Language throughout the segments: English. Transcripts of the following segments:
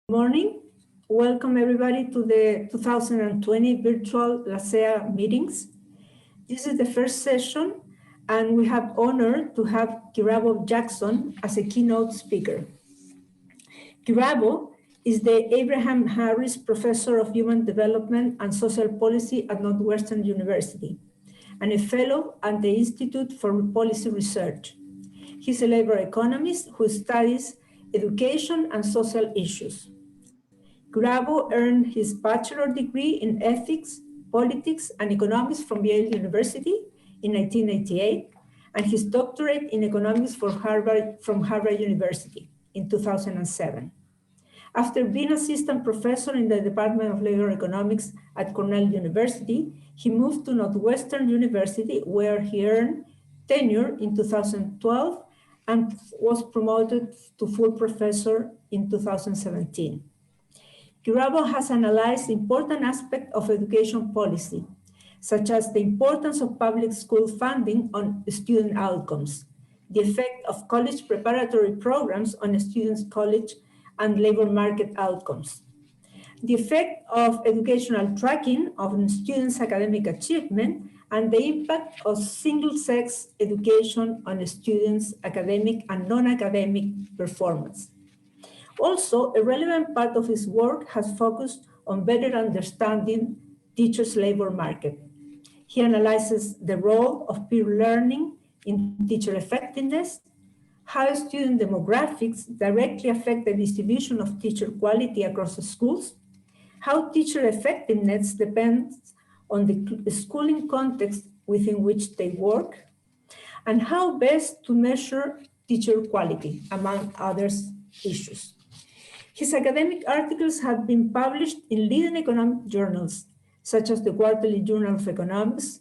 Morning. Welcome everybody to the 2020 virtual Lacea meetings. This is the first session and we have honor to have Kirabo Jackson as a keynote speaker. Kirabo is the Abraham Harris Professor of Human Development and Social Policy at Northwestern University and a fellow at the Institute for Policy Research. He's a labor economist who studies education and social issues. Kirabo earned his bachelor degree in ethics, politics, and economics from Yale University in 1988, and his doctorate in economics from Harvard University in 2007. After being assistant professor in the Department of Labor Economics at Cornell University, he moved to Northwestern University, where he earned tenure in 2012 and was promoted to full professor in 2017. Kirabo has analyzed important aspects of education policy, such as the importance of public school funding on student outcomes, the effect of college preparatory programs on students' college and labor market outcomes, the effect of educational tracking on students' academic achievement, and the impact of single-sex education on students' academic and non-academic performance. Also, a relevant part of his work has focused on better understanding teachers' labor market. He analyzes the role of peer learning in teacher effectiveness, how student demographics directly affect the distribution of teacher quality across the schools, how teacher effectiveness depends on the schooling context within which they work, and how best to measure teacher quality, among other issues. His academic articles have been published in leading economic journals, such as the Quarterly Journal of Economics,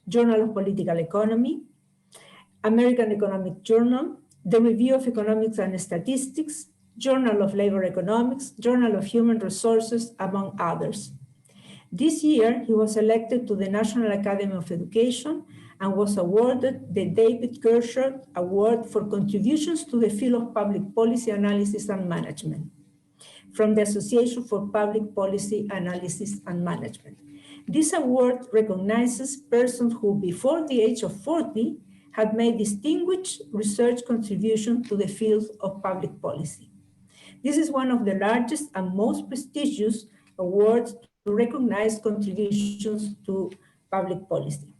Journal of Political Economy, American Economic Journal, the Review of Economics and Statistics, Journal of Labor Economics, Journal of Human Resources, among others. This year, he was elected to the National Academy of Education and was awarded the David Gershard Award for contributions to the field of public policy analysis and management from the Association for Public Policy Analysis and Management. This award recognizes persons who, before the age of 40, had made distinguished research contributions to the field of public policy. This is one of the largest and most prestigious awards to recognize contributions to public policy.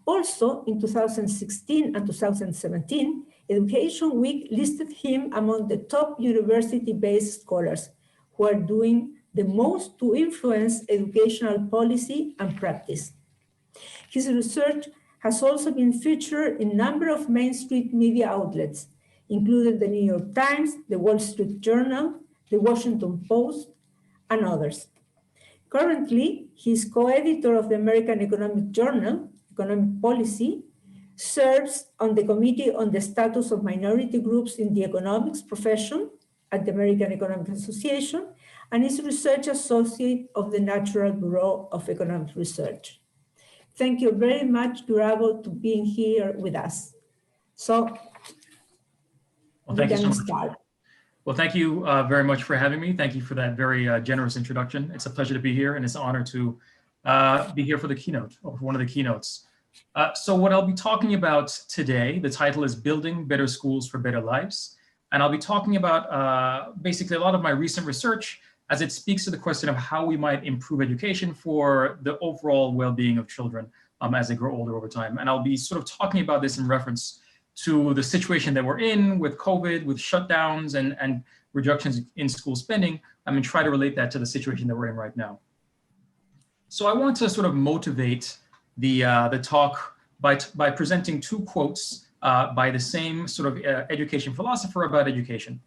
Also, in 2016 and 2017, Education Week listed him among the top university-based scholars who are doing the most to influence educational policy and practice. His research has also been featured in a number of mainstream media outlets, including the New York Times, the Wall Street Journal, the Washington Post, and others. Currently, he is co-editor of the American Economic Journal, Economic Policy, serves on the Committee on the Status of Minority Groups in the Economics Profession at the American Economic Association, and is research associate of the National Bureau of Economic Research. Thank you very much, Kirabo, to being here with us. So, thank you so much. Well, thank you very much for having me. Thank you for that very generous introduction. It's a pleasure to be here, and it's an honor to be here for the keynote, or for one of the keynotes. So what I'll be talking about today, the title is Building Better Schools for Better Lives. And I'll be talking about basically a lot of my recent research as it speaks to the question of how we might improve education for the overall well-being of children as they grow older over time. And I'll be sort of talking about this in reference to the situation that we're in with COVID, with shutdowns and reductions in school spending. I'm gonna try to relate that to the situation that we're in right now. So I want to sort of motivate the talk by presenting two quotes by the same sort of education philosopher about education.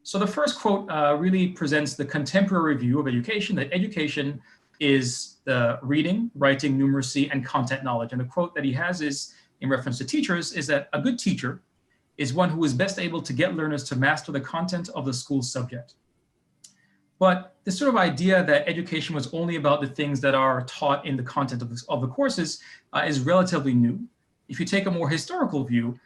So the first quote really presents the contemporary view of education, that education is the reading, writing, numeracy, and content knowledge. And the quote that he has is, in reference to teachers, is that a good teacher is one who is best able to get learners to master the content of the school subject. But this sort of idea that education was only about the things that are taught in the content of the courses is relatively new. If you take a more historical view,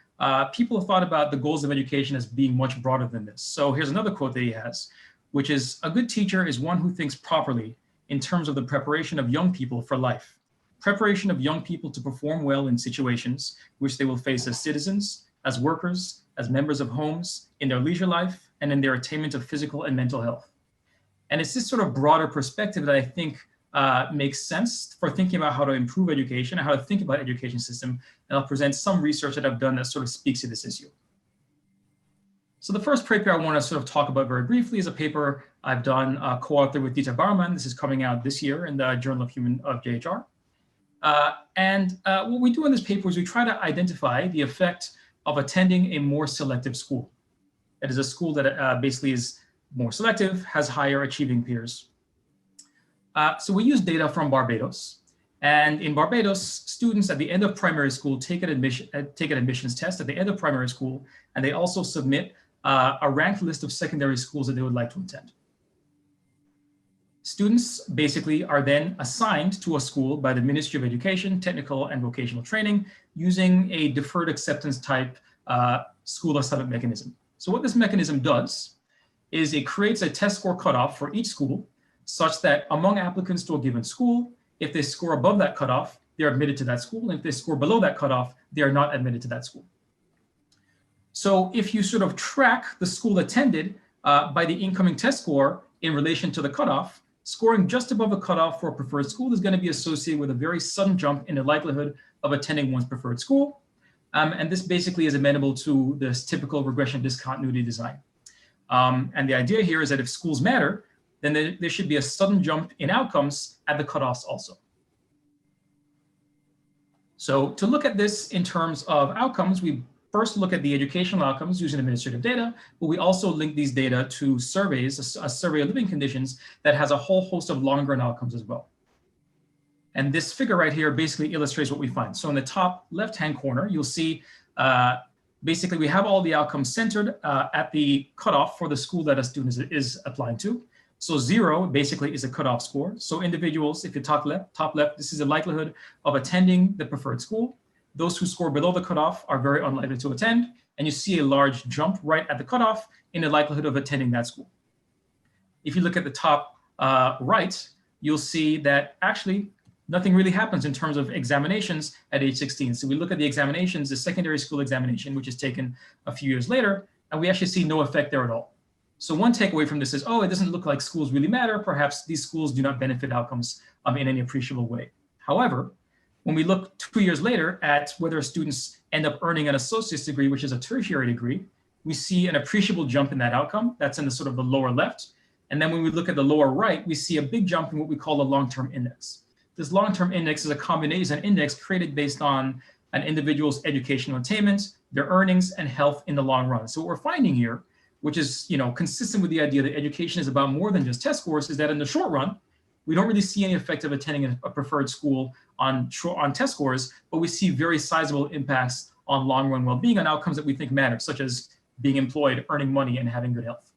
people have thought about the goals of education as being much broader than this. So here's another quote that he has. which is a good teacher is one who thinks properly in terms of the preparation of young people for life. Preparation of young people to perform well in situations which they will face as citizens, as workers, as members of homes, in their leisure life, and in their attainment of physical and mental health. And it's this sort of broader perspective that I think makes sense for thinking about how to improve education and how to think about education system. And I'll present some research that I've done that sort of speaks to this issue. So the first paper I want to sort of talk about very briefly is a paper I've done co-authored with Dieter Bauermann. This is coming out this year in the Journal of JHR. What we do in this paper is we try to identify the effect of attending a more selective school. It is a school that basically is more selective, has higher achieving peers. So we use data from Barbados. And in Barbados, students at the end of primary school take an admissions test at the end of primary school, and they also submit a ranked list of secondary schools that they would like to attend. Students basically are then assigned to a school by the Ministry of Education, Technical and Vocational Training using a deferred acceptance type school assignment mechanism. So what this mechanism does is it creates a test score cutoff for each school such that among applicants to a given school, if they score above that cutoff, they're admitted to that school. And if they score below that cutoff, they are not admitted to that school. So if you sort of track the school attended by the incoming test score in relation to the cutoff, scoring just above a cutoff for a preferred school is going to be associated with a very sudden jump in the likelihood of attending one's preferred school. And this basically is amenable to this typical regression discontinuity design. And the idea here is that if schools matter, then there should be a sudden jump in outcomes at the cutoffs also. So to look at this in terms of outcomes, we first look at the educational outcomes using administrative data, but we also link these data to surveys, a survey of living conditions that has a whole host of long-run outcomes as well. And this figure right here basically illustrates what we find. So in the top left-hand corner, you'll see basically we have all the outcomes centered at the cutoff for the school that a student is applying to. So 0 basically is a cutoff score. So individuals, if you top left, this is the likelihood of attending the preferred school. Those who score below the cutoff are very unlikely to attend. And you see a large jump right at the cutoff in the likelihood of attending that school. If you look at the top right, you'll see that actually nothing really happens in terms of examinations at age 16. So we look at the examinations, the secondary school examination, which is taken a few years later, and we actually see no effect there at all. So one takeaway from this is, oh, it doesn't look like schools really matter. Perhaps these schools do not benefit outcomes in any appreciable way. However, when we look 2 years later at whether students end up earning an associate's degree, which is a tertiary degree, we see an appreciable jump in that outcome. That's in the sort of the lower left. And then when we look at the lower right, we see a big jump in what we call the long-term index. This long-term index is a combination index created based on an individual's educational attainment, their earnings, and health in the long run. So what we're finding here, which is consistent with the idea that education is about more than just test scores, is that in the short run, we don't really see any effect of attending a preferred school on test scores, but we see very sizable impacts on long-run well-being and outcomes that we think matter, such as being employed, earning money, and having good health.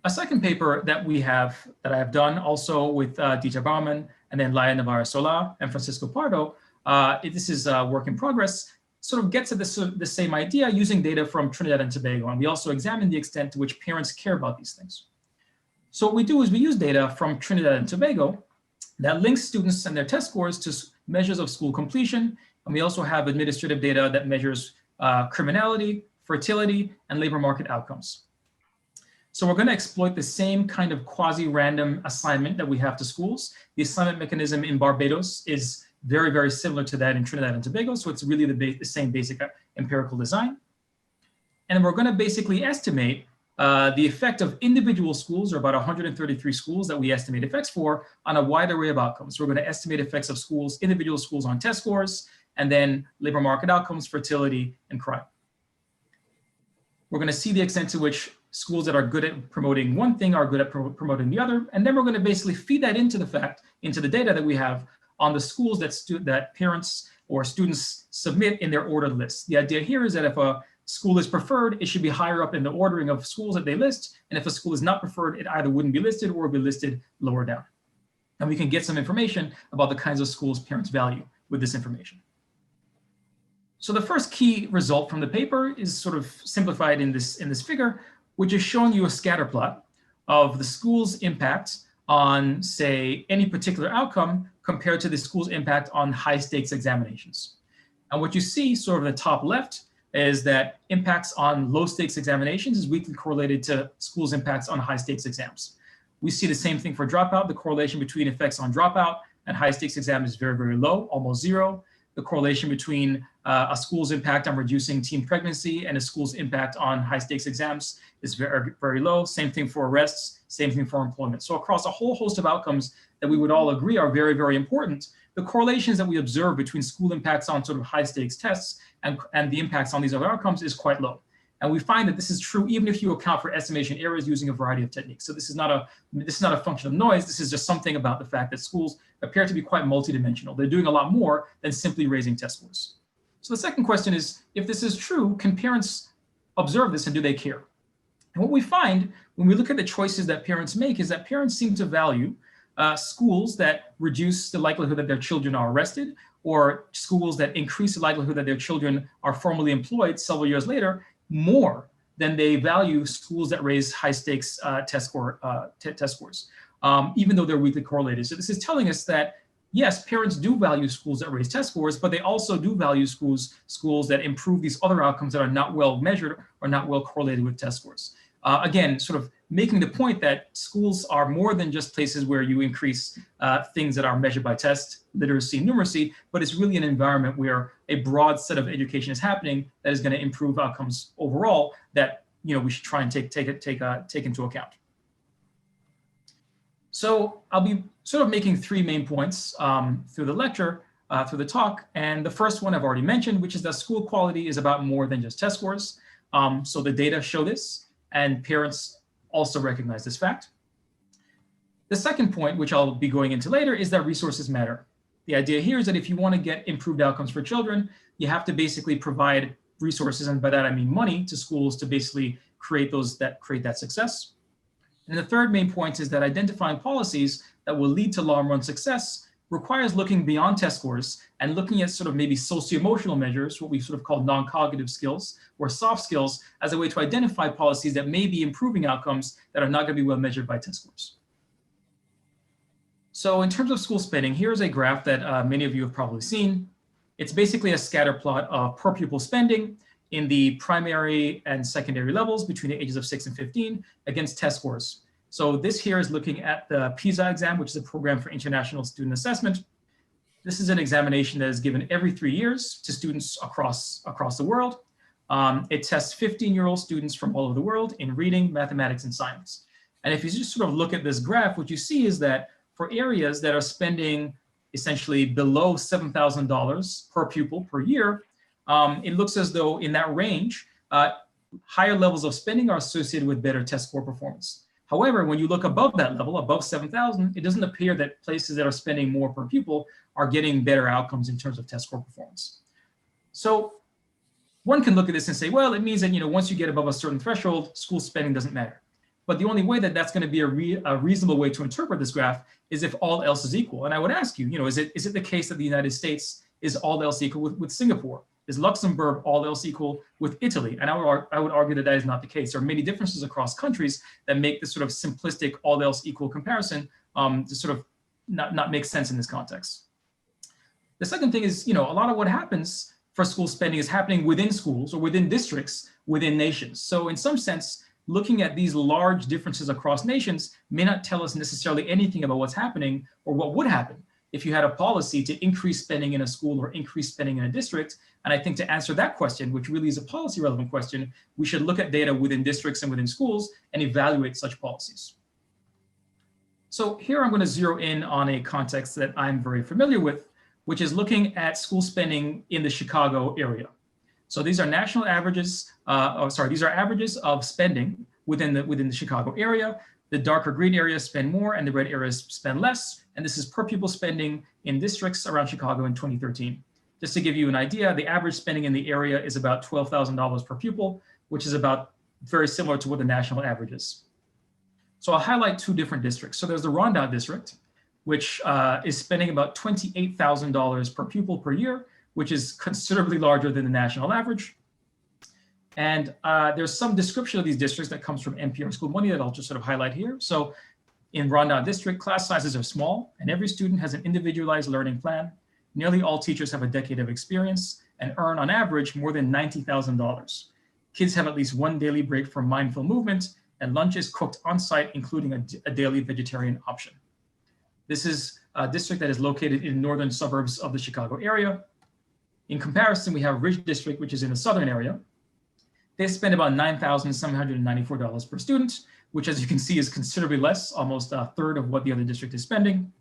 A second paper that I have done also with Dieter Bauermann and then Laia Navarra-Solá and Francisco Pardo, this is a work in progress, sort of gets at the same idea using data from Trinidad and Tobago. And we also examine the extent to which parents care about these things. So what we do is we use data from Trinidad and Tobago that links students and their test scores to measures of school completion. And we also have administrative data that measures criminality, fertility, and labor market outcomes. So we're going to exploit the same kind of quasi-random assignment that we have to schools. The assignment mechanism in Barbados is very, very similar to that in Trinidad and Tobago. So it's really the same basic empirical design. And we're going to basically estimate the effect of individual schools, or about 133 schools that we estimate effects for, on a wide array of outcomes. So we're going to estimate effects of schools, individual schools on test scores, and then labor market outcomes, fertility, and crime. We're going to see the extent to which schools that are good at promoting one thing are good at promoting the other. And then we're going to basically feed that into the data that we have on the schools that parents or students submit in their ordered lists. The idea here is that if a school is preferred, it should be higher up in the ordering of schools that they list. And if a school is not preferred, it either wouldn't be listed or be listed lower down. And we can get some information about the kinds of schools parents value with this information. So the first key result from the paper is sort of simplified in this figure, which is showing you a scatter plot of the school's impact on, say, any particular outcome compared to the school's impact on high stakes examinations. And what you see sort of in the top left is that impacts on low stakes examinations is weakly correlated to schools' impacts on high stakes exams. We see the same thing for dropout. The correlation between effects on dropout and high stakes exam is very, very low, almost zero. The correlation between a school's impact on reducing teen pregnancy and a school's impact on high stakes exams is very, very low. Same thing for arrests, same thing for employment. So across a whole host of outcomes that we would all agree are very, very important, the correlations that we observe between school impacts on sort of high stakes tests and the impacts on these other outcomes is quite low. And we find that this is true even if you account for estimation errors using a variety of techniques. So this is not a function of noise. This is just something about the fact that schools appear to be quite multidimensional. They're doing a lot more than simply raising test scores. So the second question is, if this is true, can parents observe this and do they care? And what we find when we look at the choices that parents make is that parents seem to value schools that reduce the likelihood that their children are arrested, or schools that increase the likelihood that their children are formally employed several years later, more than they value schools that raise high stakes test scores, even though they're weakly correlated. So this is telling us that, yes, parents do value schools that raise test scores, but they also do value schools that improve these other outcomes that are not well measured or not well correlated with test scores. Again, sort of making the point that schools are more than just places where you increase things that are measured by test, literacy, and numeracy, but it's really an environment where a broad set of education is happening that is going to improve outcomes overall that we should try and take into account. So I'll be sort of making three main points through the lecture, through the talk. And the first one I've already mentioned, which is that school quality is about more than just test scores. So the data show this, and parents also recognize this fact. The second point, which I'll be going into later, is that resources matter. The idea here is that if you want to get improved outcomes for children, you have to basically provide resources, and by that I mean money, to schools to basically create that success. And the third main point is that identifying policies that will lead to long-run success requires looking beyond test scores and looking at sort of maybe socio-emotional measures, what we sort of call non-cognitive skills or soft skills, as a way to identify policies that may be improving outcomes that are not going to be well measured by test scores. So in terms of school spending, here's a graph that many of you have probably seen. It's basically a scatter plot of per pupil spending in the primary and secondary levels between the ages of 6 and 15 against test scores. So this here is looking at the PISA exam, which is a program for international student assessment. This is an examination that is given every 3 years to students across the world. It tests 15-year-old students from all over the world in reading, mathematics, and science. And if you just sort of look at this graph, what you see is that for areas that are spending essentially below $7,000 per pupil per year, it looks as though in that range, higher levels of spending are associated with better test score performance. However, when you look above that level, above 7,000, it doesn't appear that places that are spending more per pupil are getting better outcomes in terms of test score performance. So one can look at this and say, well, it means that once you get above a certain threshold, school spending doesn't matter. But the only way that that's going to be a reasonable way to interpret this graph is if all else is equal. And I would ask you, is it the case that the United States is all else equal with Singapore? Is Luxembourg all else equal with Italy? And I would argue that that is not the case. There are many differences across countries that make this sort of simplistic all else equal comparison to sort of not make sense in this context. The second thing is, a lot of what happens for school spending is happening within schools or within districts, within nations. So in some sense, looking at these large differences across nations may not tell us necessarily anything about what's happening or what would happen if you had a policy to increase spending in a school or increase spending in a district. And I think to answer that question, which really is a policy relevant question, we should look at data within districts and within schools and evaluate such policies. So here I'm going to zero in on a context that I'm very familiar with, which is looking at school spending in the Chicago area. So these are national averages, these are averages of spending within the Chicago area. The darker green areas spend more and the red areas spend less. And this is per pupil spending in districts around Chicago in 2013. Just to give you an idea, the average spending in the area is about $12,000 per pupil, which is about very similar to what the national average is. So I'll highlight two different districts. So there's the Rondout district, which is spending about $28,000 per pupil per year, which is considerably larger than the national average. And there's some description of these districts that comes from NPR School Money that I'll just sort of highlight here. So in Rondon District, class sizes are small and every student has an individualized learning plan. Nearly all teachers have a decade of experience and earn on average more than $90,000. Kids have at least one daily break for mindful movement and lunch is cooked on site, including a daily vegetarian option. This is a district that is located in northern suburbs of the Chicago area. In comparison, we have Ridge District, which is in the southern area. They spend about $9,794 per student, which as you can see is considerably less, almost a third of what the other district is spending.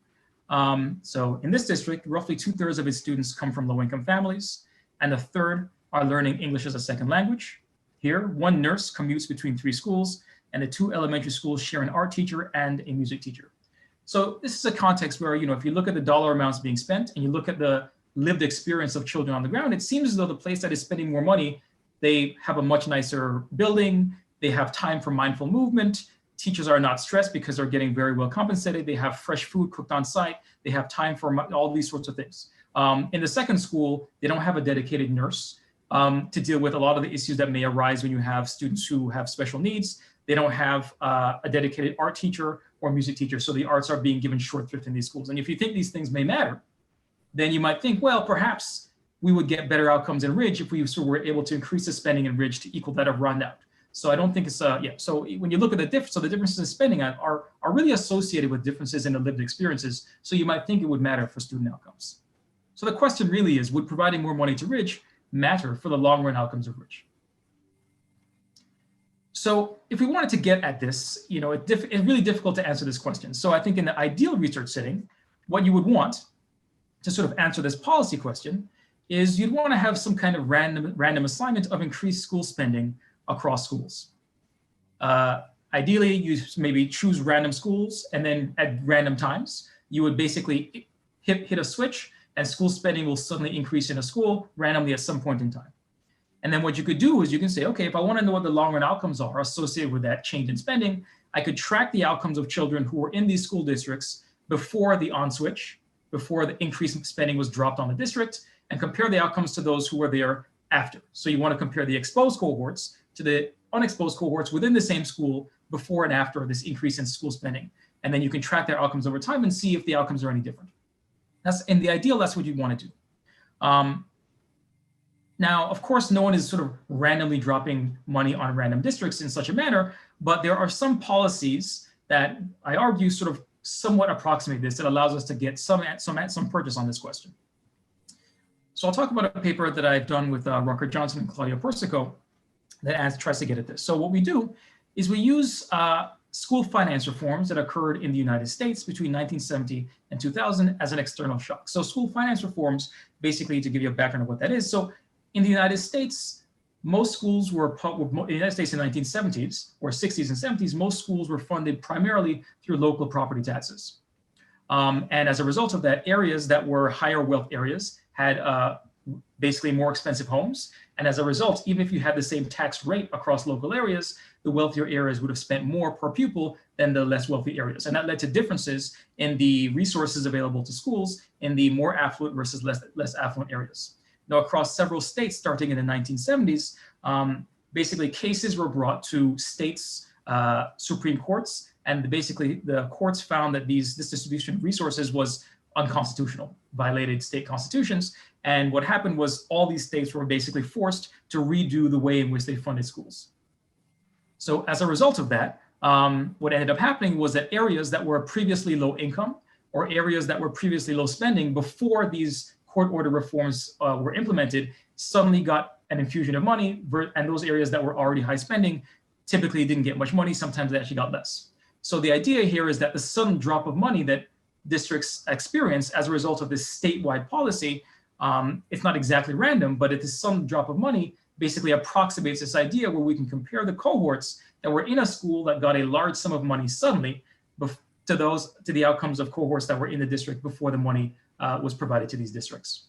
So in this district, roughly 2/3 of its students come from low-income families, and a third are learning English as a second language. Here, one nurse commutes between 3 schools, and the 2 elementary schools share an art teacher and a music teacher. So this is a context where, if you look at the dollar amounts being spent and you look at the lived experience of children on the ground, it seems as though the place that is spending more money, they have a much nicer building, they have time for mindful movement, teachers are not stressed because they're getting very well compensated, they have fresh food cooked on site, they have time for all these sorts of things. In the second school, they don't have a dedicated nurse to deal with a lot of the issues that may arise when you have students who have special needs. They don't have a dedicated art teacher or music teacher, so the arts are being given short shrift in these schools. And if you think these things may matter, then you might think, well, perhaps we would get better outcomes in Ridge if we were able to increase the spending in Ridge to equal that of Rondon. So I don't think it's, so when you look at the difference, so the differences in spending are really associated with differences in the lived experiences. So you might think it would matter for student outcomes. So the question really is, would providing more money to Ridge matter for the long run outcomes of Ridge? So if we wanted to get at this, it's really difficult to answer this question. So I think in the ideal research setting, what you would want to sort of answer this policy question is you'd want to have some kind of random assignment of increased school spending across schools. Ideally, you maybe choose random schools and then at random times, you would basically hit a switch and school spending will suddenly increase in a school randomly at some point in time. And then what you could do is you can say, okay, if I want to know what the long run outcomes are associated with that change in spending, I could track the outcomes of children who were in these school districts before the on switch, before the increase in spending was dropped on the district, and compare the outcomes to those who were there after. So you want to compare the exposed cohorts to the unexposed cohorts within the same school before and after this increase in school spending. And then you can track their outcomes over time and see if the outcomes are any different. That's in the ideal, that's what you'd want to do. Now, of course, no one is sort of randomly dropping money on random districts in such a manner, but there are some policies that I argue sort of somewhat approximate this that allows us to get some purchase on this question. So I'll talk about a paper that I've done with Rucker Johnson and Claudio Persico that tries to get at this. So what we do is we use school finance reforms that occurred in the United States between 1970 and 2000 as an external shock. So school finance reforms, basically to give you a background of what that is. So in the United States, most schools were, in the United States in the 1970s or 60s and 70s, most schools were funded primarily through local property taxes. And as a result of that, areas that were higher wealth areas had basically more expensive homes. And as a result, even if you had the same tax rate across local areas, the wealthier areas would have spent more per pupil than the less wealthy areas. And that led to differences in the resources available to schools in the more affluent versus less affluent areas. Now, across several states starting in the 1970s, basically cases were brought to states' Supreme Courts, and basically the courts found that this distribution of resources was unconstitutional, violated state constitutions. And what happened was all these states were basically forced to redo the way in which they funded schools. So as a result of that, what ended up happening was that areas that were previously low income or areas that were previously low spending before these court order reforms were implemented suddenly got an infusion of money, and those areas that were already high spending typically didn't get much money. Sometimes they actually got less. So the idea here is that the sudden drop of money that districts experience as a result of this statewide policy, it's not exactly random, but it is some drop of money basically approximates this idea where we can compare the cohorts that were in a school that got a large sum of money suddenly to the outcomes of cohorts that were in the district before the money was provided to these districts.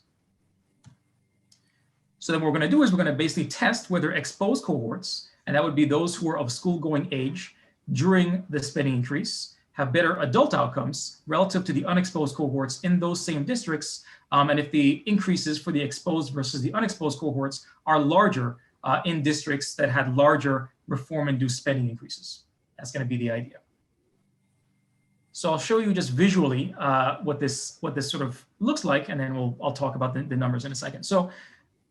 So then what we're going to do is we're going to basically test whether exposed cohorts, and that would be those who are of school-going age during the spending increase, have better adult outcomes relative to the unexposed cohorts in those same districts. And if the increases for the exposed versus the unexposed cohorts are larger in districts that had larger reform-induced spending increases. That's going to be the idea. So I'll show you just visually what this sort of looks like, and then I'll talk about the numbers in a second. So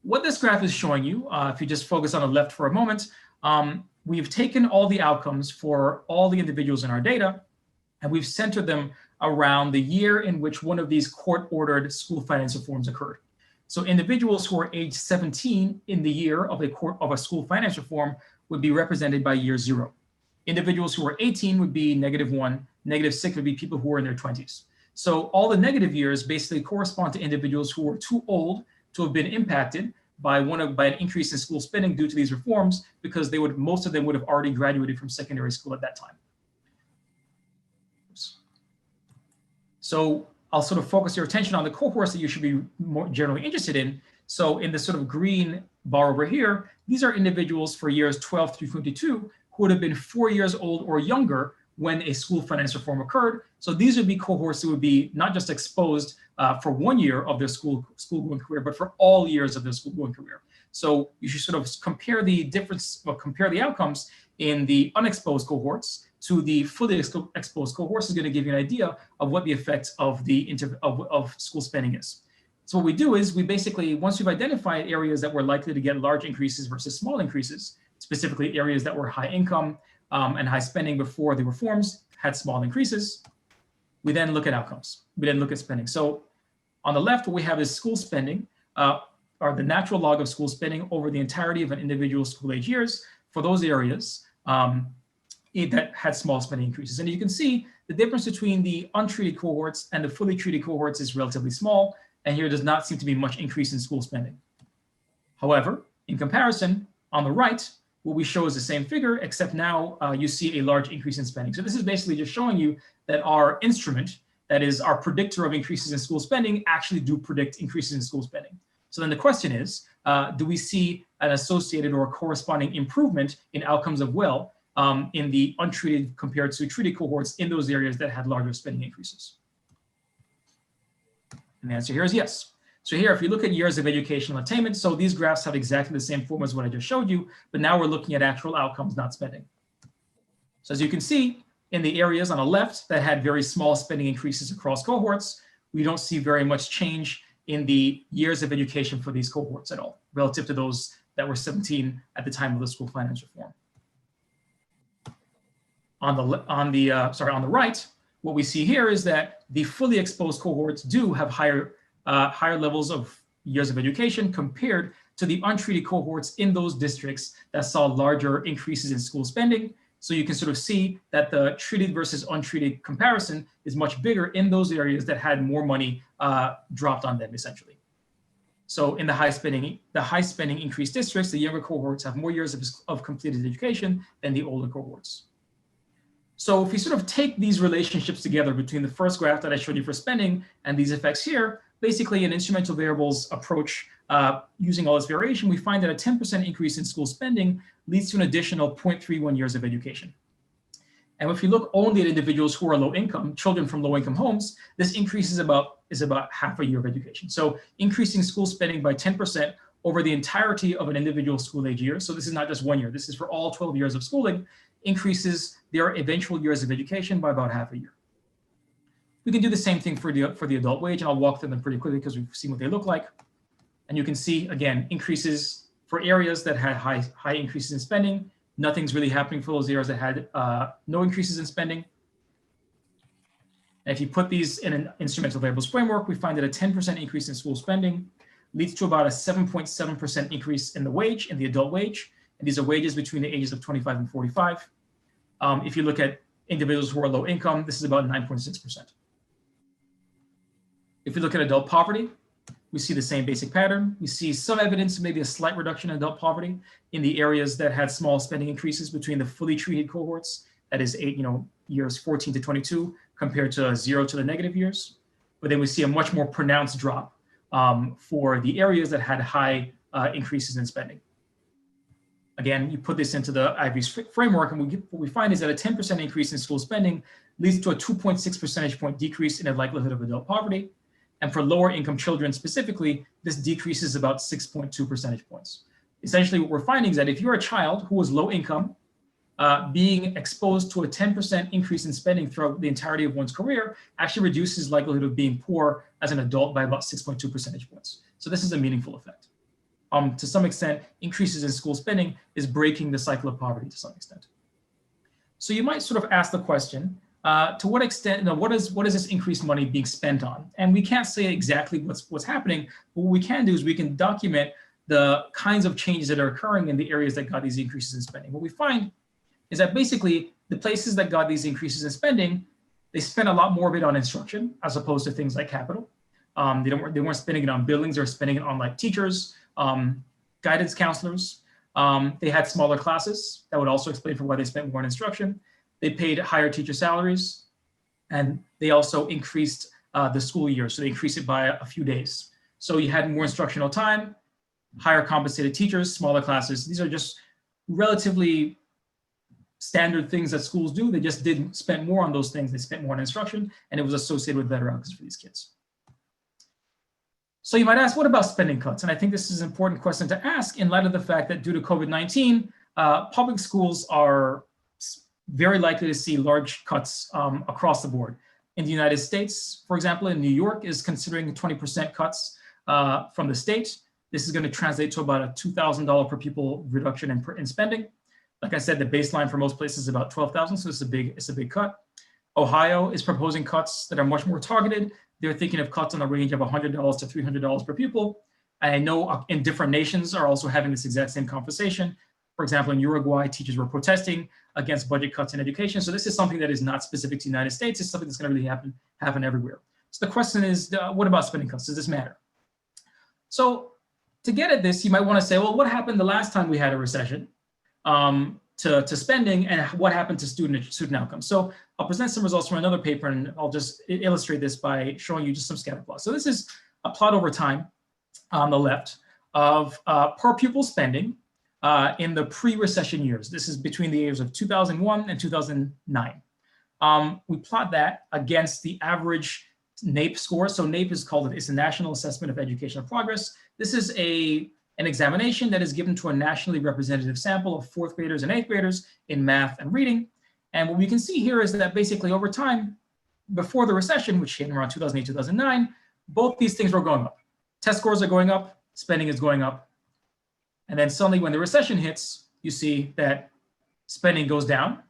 what this graph is showing you, if you just focus on the left for a moment, we've taken all the outcomes for all the individuals in our data, and we've centered them around the year in which one of these court-ordered school finance reforms occurred. So individuals who are age 17 in the year of a school finance reform would be represented by year 0. Individuals who are 18 would be -1, -6 would be people who are in their 20s. So all the negative years basically correspond to individuals who were too old to have been impacted by an increase in school spending due to these reforms, because most of them would have already graduated from secondary school at that time. So I'll sort of focus your attention on the cohorts that you should be more generally interested in. So in the sort of green bar over here, these are individuals for years 12 through 22 who would have been 4 years old or younger when a school finance reform occurred. So these would be cohorts that would be not just exposed for 1 year of their school-going career, but for all years of their school-going career. So you should sort of compare the outcomes in the unexposed cohorts to the fully exposed cohorts is going to give you an idea of what the effect of school spending is. So what we do is we basically, once we've identified areas that were likely to get large increases versus small increases, specifically areas that were high income and high spending before the reforms had small increases, we then look at outcomes. We then look at spending. So on the left, what we have is school spending, or the natural log of school spending over the entirety of an individual's school age years for those areas that had small spending increases. And you can see the difference between the untreated cohorts and the fully treated cohorts is relatively small, and here does not seem to be much increase in school spending. However, in comparison, on the right, what we show is the same figure, except now you see a large increase in spending. So this is basically just showing you that our instrument, that is our predictor of increases in school spending, actually do predict increases in school spending. So then the question is, do we see an associated or corresponding improvement in outcomes of well in the untreated compared to treated cohorts in those areas that had larger spending increases? And the answer here is yes. So here, if you look at years of educational attainment, so these graphs have exactly the same form as what I just showed you, but now we're looking at actual outcomes, not spending. So as you can see, in the areas on the left that had very small spending increases across cohorts, we don't see very much change in the years of education for these cohorts at all, relative to those that were 17 at the time of the school finance reform. On the right, what we see here is that the fully exposed cohorts do have higher levels of years of education compared to the untreated cohorts in those districts that saw larger increases in school spending. So you can sort of see that the treated versus untreated comparison is much bigger in those areas that had more money dropped on them, essentially. So in the high spending increased districts, the younger cohorts have more years of completed education than the older cohorts. So if we sort of take these relationships together between the first graph that I showed you for spending and these effects here, basically an instrumental variables approach using all this variation, we find that a 10% increase in school spending leads to an additional 0.31 years of education. And if you look only at individuals who are low income, children from low income homes, this increase is about half a year of education. So increasing school spending by 10% over the entirety of an individual school age year. So this is not just 1 year, this is for all 12 years of schooling, increases their eventual years of education by about half a year. We can do the same thing for the adult wage, and I'll walk through them pretty quickly because we've seen what they look like. And you can see, again, increases for areas that had high increases in spending. Nothing's really happening for those areas that had no increases in spending. And if you put these in an instrumental variables framework, we find that a 10% increase in school spending leads to about a 7.7% increase in the adult wage. And these are wages between the ages of 25 and 45. If you look at individuals who are low income, this is about 9.6%. If we look at adult poverty, we see the same basic pattern. We see some evidence, maybe a slight reduction in adult poverty in the areas that had small spending increases between the fully treated cohorts, that is years 14 to 22, compared to 0 to the negative years. But then we see a much more pronounced drop for the areas that had high increases in spending. Again, you put this into the IV's framework, and what we find is that a 10% increase in school spending leads to a 2.6 percentage point decrease in the likelihood of adult poverty. And for lower income children specifically, this decreases about 6.2 percentage points. essentially what we're finding is that if you're a child who was low income, being exposed to a 10% increase in spending throughout the entirety of one's career actually reduces likelihood of being poor as an adult by about 6.2 percentage points. So this is a meaningful effect. To some extent, increases in school spending is breaking the cycle of poverty to some extent. So you might sort of ask the question, to what extent, what is this increased money being spent on? And we can't say exactly what's happening, but what we can do is we can document the kinds of changes that are occurring in the areas that got these increases in spending. What we find is that basically the places that got these increases in spending, they spent a lot more of it on instruction as opposed to things like capital. They weren't spending it on buildings, they're spending it on like teachers, guidance counselors. They had smaller classes. That would also explain for why they spent more on instruction. They paid higher teacher salaries, and they also increased the school year. So they increased it by a few days. So you had more instructional time, higher compensated teachers, smaller classes. These are just relatively standard things that schools do. They just didn't spend more on those things. They spent more on instruction, and it was associated with better outcomes for these kids. So you might ask, what about spending cuts? And I think this is an important question to ask in light of the fact that due to COVID-19, public schools are very likely to see large cuts across the board. In the United States, for example, in New York is considering 20% cuts from the state. This is going to translate to about a $2,000 per pupil reduction in spending. Like I said, the baseline for most places is about $12,000, so it's a big cut. Ohio is proposing cuts that are much more targeted. They're thinking of cuts on the range of $100 to $300 per pupil. And I know in different nations are also having this exact same conversation. For example, in Uruguay, teachers were protesting against budget cuts in education. So this is something that is not specific to the United States. It's something that's going to really happen everywhere. So the question is, what about spending cuts? Does this matter? So to get at this, you might want to say, well, what happened the last time we had a recession to spending, and what happened to student outcomes? So I'll present some results from another paper, and I'll just illustrate this by showing you just some scatter plots. So this is a plot over time on the left of per pupil spending in the pre-recession years. This is between the years of 2001 and 2009. We plot that against the average NAEP score. So NAEP is called, it's a National Assessment of Educational Progress. This is an examination that is given to a nationally representative sample of 4th graders and 8th graders in math and reading. And what we can see here is that basically over time, before the recession, which came around 2008, 2009, both these things were going up. Test scores are going up, spending is going up. And then suddenly when the recession hits, you see that spending goes down.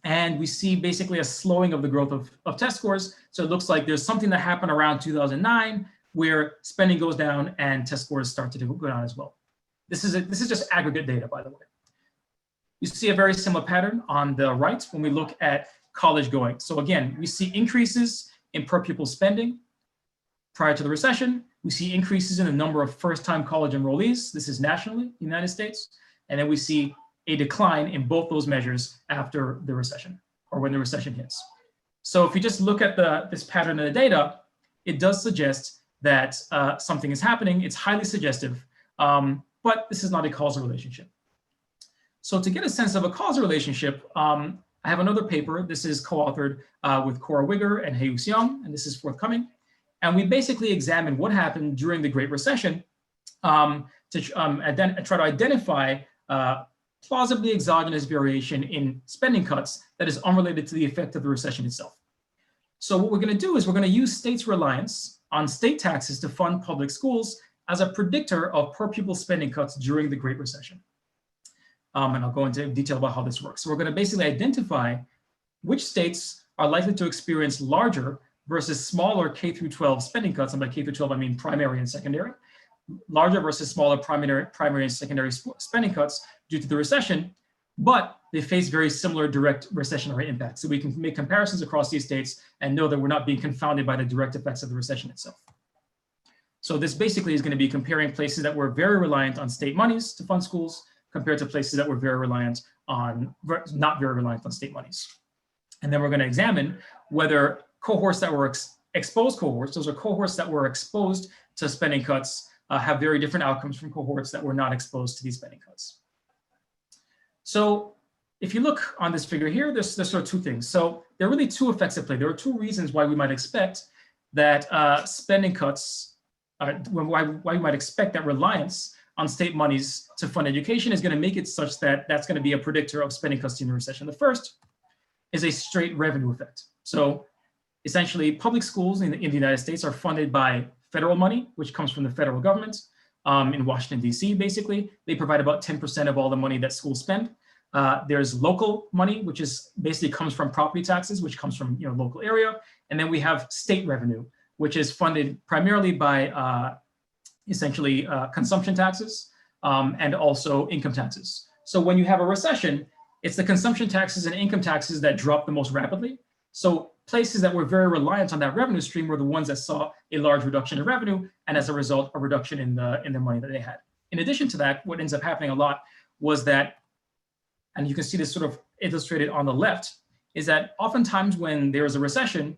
And we see basically a slowing of the growth of test scores. So it looks like there's something that happened around 2009 where spending goes down and test scores start to go down as well. This is just aggregate data, by the way. You see a very similar pattern on the right when we look at college going. So again, we see increases in per pupil spending prior to the recession. We see increases in the number of first-time college enrollees. This is nationally, United States. And then we see a decline in both those measures after the recession, or when the recession hits. So if you just look at this pattern in the data, it does suggest that something is happening. It's highly suggestive, but this is not a causal relationship. So to get a sense of a causal relationship, I have another paper. This is co-authored with Cora Wigger and Heyus Young, and this is forthcoming. And we basically examined what happened during the Great Recession to try to identify plausibly exogenous variation in spending cuts that is unrelated to the effect of the recession itself. So what we're going to do is we're going to use states' reliance on state taxes to fund public schools as a predictor of per pupil spending cuts during the Great Recession. And I'll go into detail about how this works. So we're going to basically identify which states are likely to experience larger versus smaller K through 12 spending cuts. And by K through 12, I mean primary and secondary. Larger versus smaller primary and secondary spending cuts due to the recession, but they face very similar direct recessionary impacts. So we can make comparisons across these states and know that we're not being confounded by the direct effects of the recession itself. So this basically is going to be comparing places that were very reliant on state monies to fund schools compared to places that were not very reliant on state monies. And then we're going to examine whether cohorts that were exposed cohorts, those are cohorts that were exposed to spending cuts, have very different outcomes from cohorts that were not exposed to these spending cuts. So if you look on this figure here, there's sort of two things. So there are really two effects at play. There are two reasons why we might expect that spending cuts, why we might expect that reliance on state monies to fund education is going to make it such that that's going to be a predictor of spending cuts in the recession. The first is a straight revenue effect. So essentially, public schools in the United States are funded by federal money, which comes from the federal government in Washington, D.C., basically. They provide about 10% of all the money that schools spend. There's local money, which is basically comes from property taxes, which comes from local area. And then we have state revenue, which is funded primarily by essentially consumption taxes and also income taxes. So when you have a recession, it's the consumption taxes and income taxes that drop the most rapidly. So places that were very reliant on that revenue stream were the ones that saw a large reduction in revenue, and as a result, a reduction in the money that they had. In addition to that, what ends up happening a lot was that, and you can see this sort of illustrated on the left, is that oftentimes when there is a recession,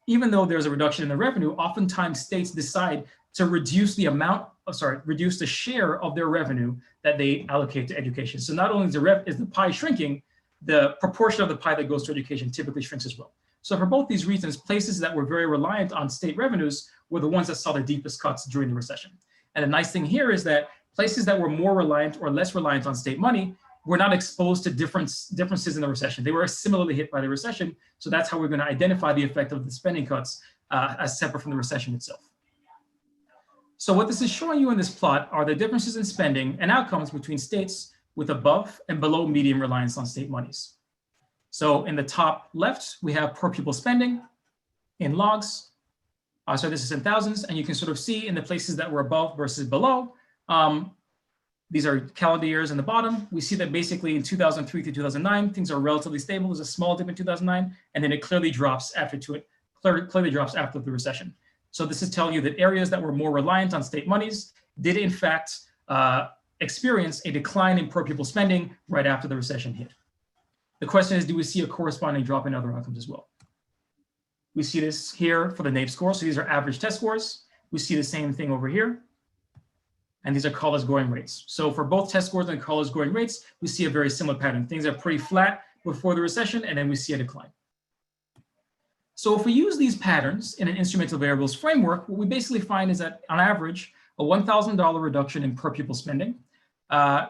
even though there's a reduction in the revenue, oftentimes states decide to reduce the reduce the share of their revenue that they allocate to education. So not only is the pie shrinking, the proportion of the pie that goes to education typically shrinks as well. So for both these reasons, places that were very reliant on state revenues were the ones that saw the deepest cuts during the recession. And the nice thing here is that places that were more reliant or less reliant on state money were not exposed to differences in the recession. They were similarly hit by the recession. So that's how we're going to identify the effect of the spending cuts as separate from the recession itself. So what this is showing you in this plot are the differences in spending and outcomes between states with above and below median reliance on state monies. So in the top left, we have per pupil spending in logs. So this is in thousands, and you can sort of see in the places that were above versus below. These are calendar years in the bottom. We see that basically in 2003 to 2009, things are relatively stable. There's a small dip in 2009, and then it clearly drops after the recession. So this is telling you that areas that were more reliant on state monies did in fact experience a decline in per pupil spending right after the recession hit. The question is, do we see a corresponding drop in other outcomes as well? We see this here for the NAEP score. So these are average test scores. We see the same thing over here. And these are college scoring rates. So for both test scores and college scoring rates, we see a very similar pattern. Things are pretty flat before the recession, and then we see a decline. So if we use these patterns in an instrumental variables framework, what we basically find is that on average, a $1,000 reduction in per pupil spending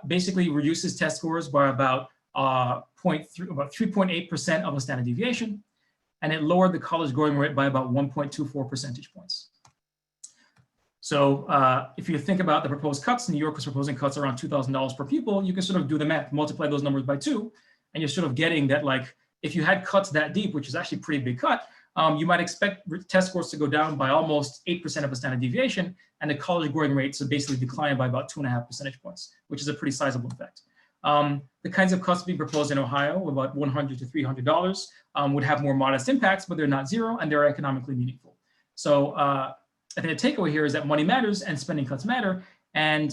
basically reduces test scores by about 3.8% of a standard deviation, and it lowered the college scoring rate by about 1.24 percentage points. So if you think about the proposed cuts, New York was proposing cuts around $2,000 per pupil, you can sort of do the math, multiply those numbers by 2, and you're sort of getting that, like, if you had cuts that deep, which is actually a pretty big cut, you might expect test scores to go down by almost 8% of a standard deviation, and the college scoring rate to basically decline by about 2.5 percentage points, which is a pretty sizable effect. The kinds of cuts being proposed in Ohio, about $100 to $300, would have more modest impacts, but they're not zero, and they're economically meaningful. So I think the takeaway here is that money matters and spending cuts matter. And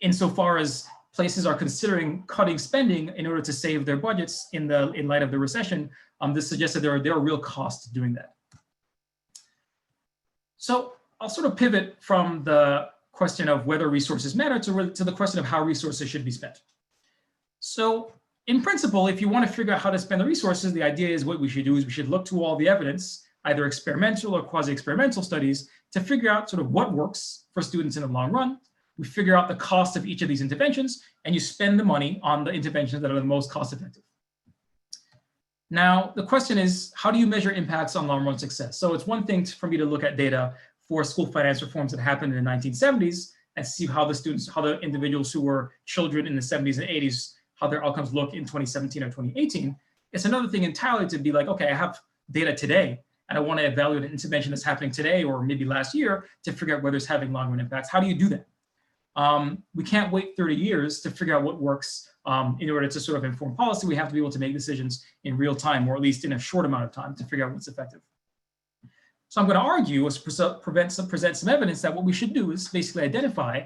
insofar as places are considering cutting spending in order to save their budgets in light of the recession, this suggests that there are real costs to doing that. So I'll sort of pivot from the question of whether resources matter to the question of how resources should be spent. So in principle, if you want to figure out how to spend the resources, the idea is what we should do is we should look to all the evidence, either experimental or quasi-experimental studies, to figure out sort of what works for students in the long run. We figure out the cost of each of these interventions, and you spend the money on the interventions that are the most cost effective. Now, the question is, how do you measure impacts on long-run success? So it's one thing for me to look at data for school finance reforms that happened in the 1970s and see how the individuals who were children in the 70s and 80s, how their outcomes look in 2017 or 2018. It's another thing entirely to be like, okay, I have data today, and I want to evaluate an intervention that's happening today or maybe last year to figure out whether it's having long-run impacts. How do you do that? We can't wait 30 years to figure out what works in order to sort of inform policy. We have to be able to make decisions in real time, or at least in a short amount of time, to figure out what's effective. So I'm going to argue, or present some evidence that what we should do is basically identify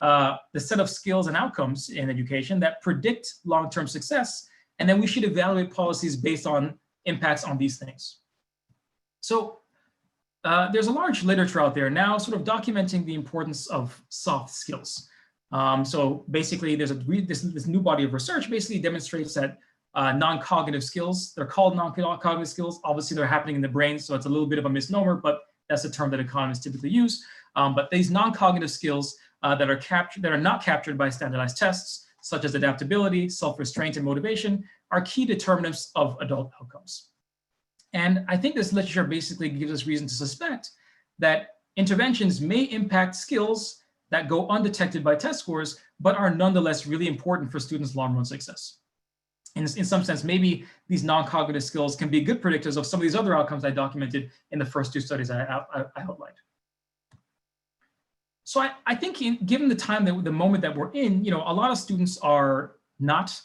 the set of skills and outcomes in education that predict long-term success, and then we should evaluate policies based on impacts on these things. So there's a large literature out there now sort of documenting the importance of soft skills. So basically there's this new body of research basically demonstrates that non-cognitive skills, they're called non-cognitive skills. Obviously they're happening in the brain, so it's a little bit of a misnomer, but that's the term that economists typically use. But these non-cognitive skills that are not captured by standardized tests, such as adaptability, self-restraint, and motivation, are key determinants of adult outcomes. And I think this literature basically gives us reason to suspect that interventions may impact skills that go undetected by test scores, but are nonetheless really important for students' long-run success. In some sense, maybe these non-cognitive skills can be good predictors of some of these other outcomes I documented in the first two studies I outlined. So I think given the time, the moment that we're in, a lot of students are not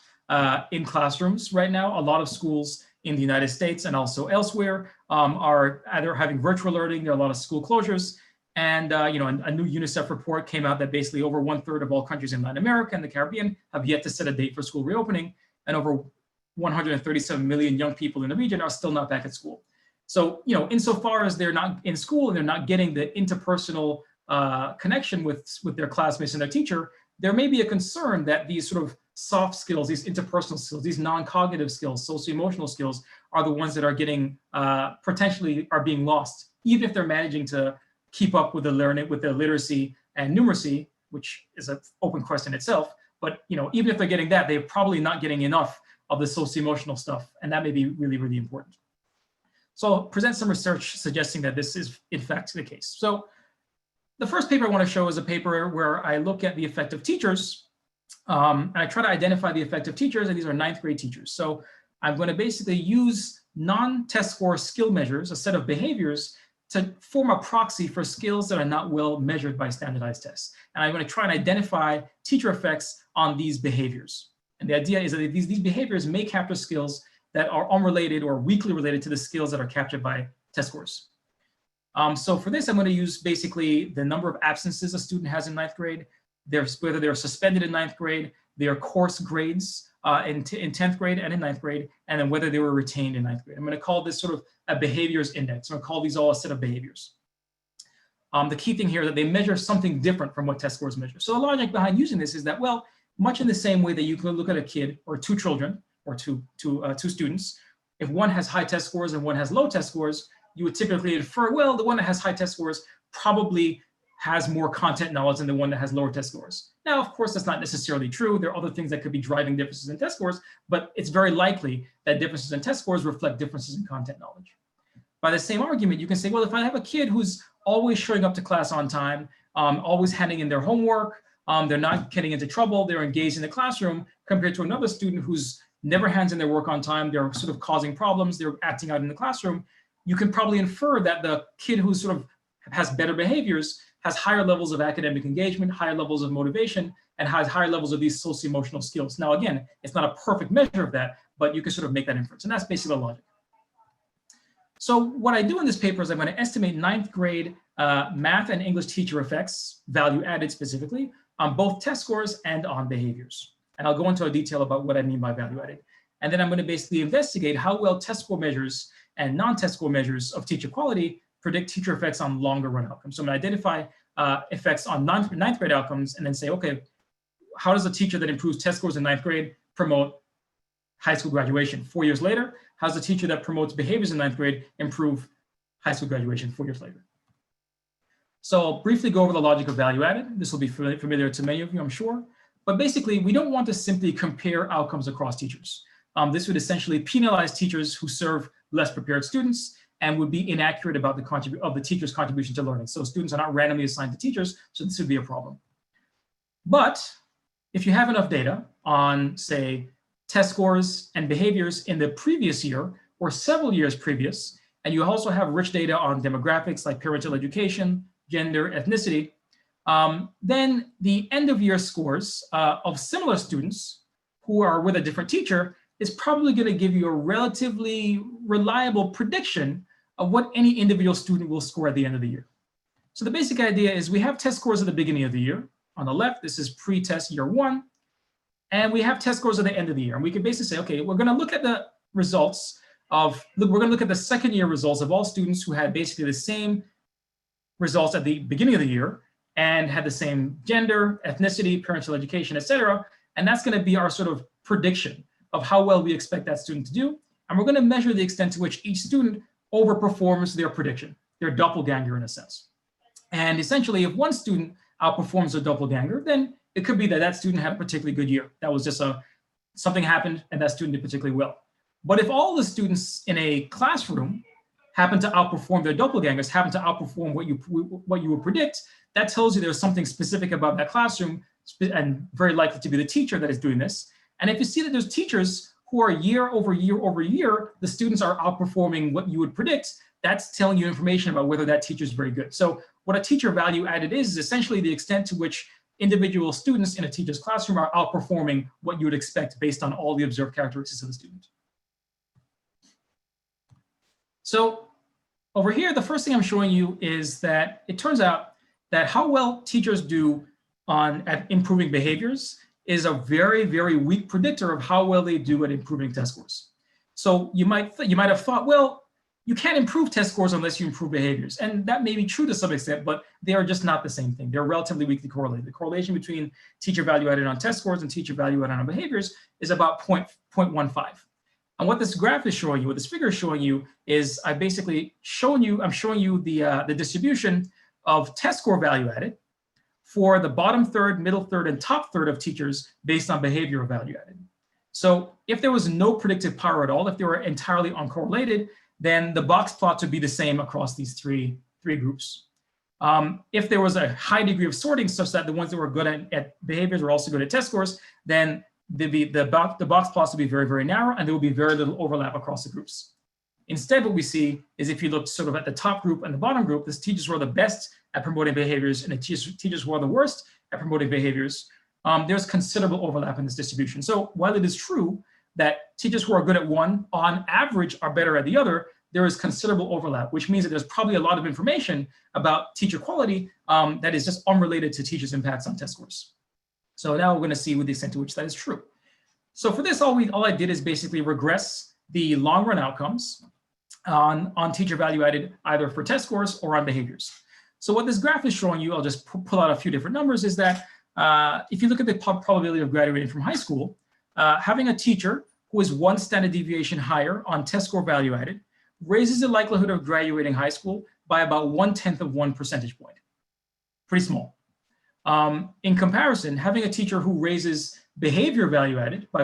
in classrooms right now. A lot of schools in the United States and also elsewhere are either having virtual learning. There are a lot of school closures. And a new UNICEF report came out that basically over 1/3 of all countries in Latin America and the Caribbean have yet to set a date for school reopening. And over 137 million young people in the region are still not back at school. So, insofar as they're not in school and they're not getting the interpersonal connection with their classmates and their teacher, there may be a concern that these sort of soft skills, these interpersonal skills, these non-cognitive skills, socio-emotional skills are the ones that are getting, potentially are being lost, even if they're managing to keep up with the learning, with their literacy and numeracy, which is an open question itself. But even if they're getting that, they're probably not getting enough of the socio-emotional stuff, and that may be really, really important. So I'll present some research suggesting that this is in fact the case. So the first paper I want to show is a paper where I look at the effect of teachers, and I try to identify the effect of teachers, and these are 9th grade teachers. So I'm going to basically use non-test score skill measures, a set of behaviors, to form a proxy for skills that are not well measured by standardized tests. And I'm going to try and identify teacher effects on these behaviors. And the idea is that these behaviors may capture skills that are unrelated or weakly related to the skills that are captured by test scores. So for this, I'm going to use basically the number of absences a student has in 9th grade, whether they're suspended in 9th grade, their course grades in 10th grade and in 9th grade, and then whether they were retained in 9th grade. I'm going to call this sort of a behaviors index. I'm going to call these all a set of behaviors. The key thing here is that they measure something different from what test scores measure. So the logic behind using this is that, well, much in the same way that you can look at a kid or two children or two students, if one has high test scores and one has low test scores, you would typically infer, well, the one that has high test scores probably has more content knowledge than the one that has lower test scores. Now, of course, that's not necessarily true. There are other things that could be driving differences in test scores, but it's very likely that differences in test scores reflect differences in content knowledge. By the same argument, you can say, well, if I have a kid who's always showing up to class on time, always handing in their homework, they're not getting into trouble, they're engaged in the classroom, compared to another student who's never hands in their work on time, they're sort of causing problems, they're acting out in the classroom, you can probably infer that the kid who sort of has better behaviors has higher levels of academic engagement, higher levels of motivation, and has higher levels of these socio-emotional skills. Now, again, it's not a perfect measure of that, but you can sort of make that inference, and that's basically the logic. So what I do in this paper is I'm going to estimate 9th grade math and English teacher effects, value added specifically, on both test scores and on behaviors. And I'll go into a detail about what I mean by value added. And then I'm going to basically investigate how well test score measures and non-test score measures of teacher quality predict teacher effects on longer run outcomes. So I'm going to identify effects on 9th grade outcomes and then say, okay, how does a teacher that improves test scores in 9th grade promote high school graduation 4 years later? How's a teacher that promotes behaviors in 9th grade improve high school graduation 4 years later? So I'll briefly go over the logic of value added. This will be familiar to many of you, I'm sure. But basically, we don't want to simply compare outcomes across teachers. This would essentially penalize teachers who serve less prepared students and would be inaccurate about the teacher's contribution to learning. So students are not randomly assigned to teachers, so this would be a problem. But if you have enough data on, say, test scores and behaviors in the previous year or several years previous, and you also have rich data on demographics like parental education, gender, ethnicity, then the end of year scores of similar students who are with a different teacher is probably going to give you a relatively reliable prediction of what any individual student will score at the end of the year. So the basic idea is we have test scores at the beginning of the year. On the left, this is pre-test year 1. And we have test scores at the end of the year. And we can basically say, okay, we're going to look at the results of, we're going to look at the second year results of all students who had basically the same results at the beginning of the year and had the same gender, ethnicity, parental education, et cetera. And that's going to be our sort of prediction of how well we expect that student to do. And we're going to measure the extent to which each student overperforms their prediction, their doppelganger in a sense. And essentially, if one student outperforms a doppelganger, then it could be that that student had a particularly good year. That was just something happened and that student did particularly well. But if all the students in a classroom happen to outperform their doppelgangers, happen to outperform what you would predict, that tells you there's something specific about that classroom, and very likely to be the teacher that is doing this. And if you see that there's teachers who are year over year over year, the students are outperforming what you would predict, that's telling you information about whether that teacher is very good. So what a teacher value added is essentially the extent to which individual students in a teacher's classroom are outperforming what you would expect based on all the observed characteristics of the student. So over here, the first thing I'm showing you is that it turns out that how well teachers do at improving behaviors is a very, very weak predictor of how well they do at improving test scores. So you might have thought, well, you can't improve test scores unless you improve behaviors. And that may be true to some extent, but they are just not the same thing. They're relatively weakly correlated. The correlation between teacher value added on test scores and teacher value added on behaviors is about 0.15. And what this graph is showing you, what this figure is showing you, is I'm showing you the distribution of test score value added for the bottom third, middle third, and top third of teachers based on behavioral value added. So if there was no predictive power at all, if they were entirely uncorrelated, then the box plots would be the same across these three groups. If there was a high degree of sorting such that the ones that were good at behaviors were also good at test scores, then the box plots will be very, very narrow, and there will be very little overlap across the groups. Instead, what we see is if you look sort of at the top group and the bottom group, the teachers who are the best at promoting behaviors and the teachers who are the worst at promoting behaviors, there's considerable overlap in this distribution. So while it is true that teachers who are good at one, on average, are better at the other, there is considerable overlap, which means that there's probably a lot of information about teacher quality that is just unrelated to teachers' impacts on test scores. So now we're going to see with the extent to which that is true. So for this, all I did is basically regress the long-run outcomes on teacher value added either for test scores or on behaviors. So what this graph is showing you, I'll just pull out a few different numbers, is that if you look at the probability of graduating from high school, having a teacher who is 1 standard deviation higher on test score value added raises the likelihood of graduating high school by about 1/10 of 1 percentage point. Pretty small. In comparison, having a teacher who raises behavior value added by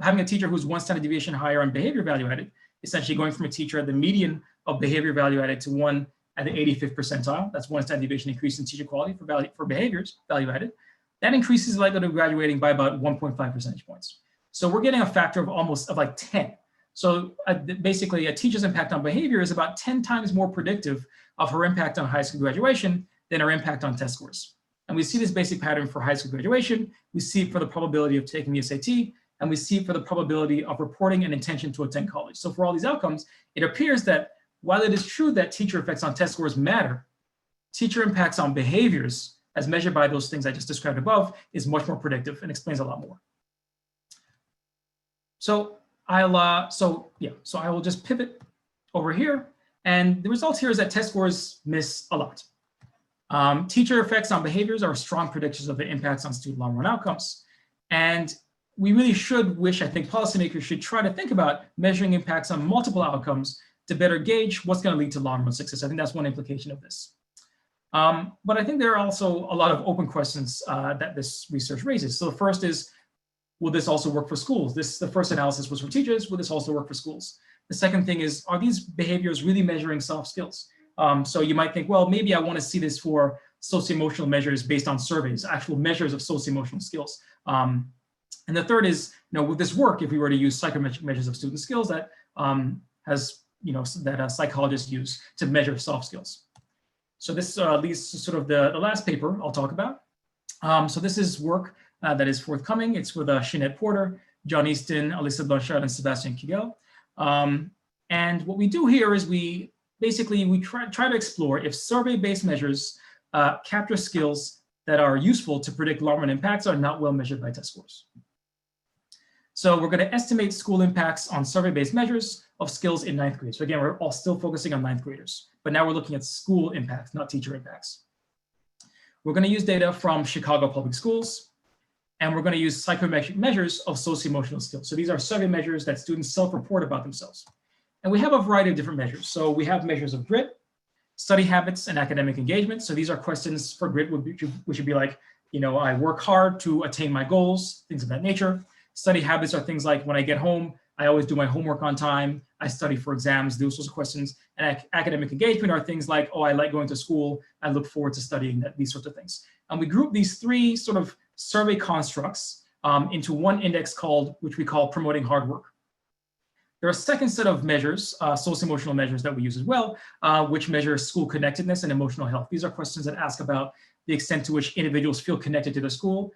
having a teacher who's 1 standard deviation higher on behavior value added, essentially going from a teacher at the median of behavior value added to one at the 85th percentile, that's 1 standard deviation increase in teacher quality for behaviors value added, that increases the likelihood of graduating by about 1.5 percentage points. So we're getting a factor of like 10. So basically a teacher's impact on behavior is about 10 times more predictive of her impact on high school graduation than her impact on test scores. And we see this basic pattern for high school graduation. We see it for the probability of taking the SAT, and we see it for the probability of reporting an intention to attend college. So for all these outcomes, it appears that while it is true that teacher effects on test scores matter, teacher impacts on behaviors, as measured by those things I just described above, is much more predictive and explains a lot more. So I will just pivot over here, and the result here is that test scores miss a lot. Teacher effects on behaviors are strong predictors of the impacts on student long-run outcomes. And we really should I think policymakers should try to think about measuring impacts on multiple outcomes to better gauge what's going to lead to long-run success. I think that's one implication of this. But I think there are also a lot of open questions that this research raises. So the first is, will this also work for schools? The first analysis was for teachers. Will this also work for schools? The second thing is, are these behaviors really measuring soft skills? So you might think, well, maybe I want to see this for socio-emotional measures based on surveys, actual measures of socio-emotional skills. And the third is, would this work if we were to use psychometric measures of student skills that psychologists use to measure soft skills? So this leads to sort of the last paper I'll talk about. So this is work that is forthcoming. It's with Sinead Porter, John Easton, Alyssa Blanchard, and Sebastian Kigue. And what we do here is we try to explore if survey-based measures capture skills that are useful to predict long-run impacts are not well measured by test scores. So we're going to estimate school impacts on survey-based measures of skills in 9th grade. So again, we're all still focusing on 9th graders, but now we're looking at school impacts, not teacher impacts. We're going to use data from Chicago Public Schools, and we're going to use psychometric measures of socio-emotional skills. So these are survey measures that students self-report about themselves. And we have a variety of different measures. So we have measures of grit, study habits and academic engagement. So these are questions for grit, which would be like, I work hard to attain my goals, things of that nature. Study habits are things like when I get home, I always do my homework on time, I study for exams, those sorts of questions. And academic engagement are things like, I like going to school, I look forward to studying, these sorts of things. And we group these three sort of survey constructs into one index which we call promoting hard work. There are a second set of measures, socio-emotional measures that we use as well, which measure school connectedness and emotional health. These are questions that ask about the extent to which individuals feel connected to the school.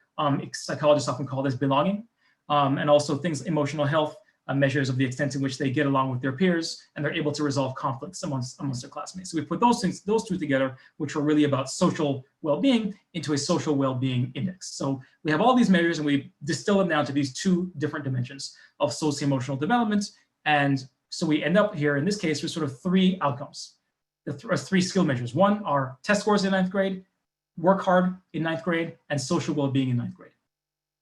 Psychologists often call this belonging. And also emotional health measures of the extent to which they get along with their peers and they're able to resolve conflicts amongst their classmates. So we put those two together, which are really about social well-being, into a social well-being index. So we have all these measures and we distill them down to these two different dimensions of socio-emotional development. And so we end up here, in this case, with sort of three outcomes, three skill measures. One are test scores in 9th grade, work hard in 9th grade, and social well-being in 9th grade.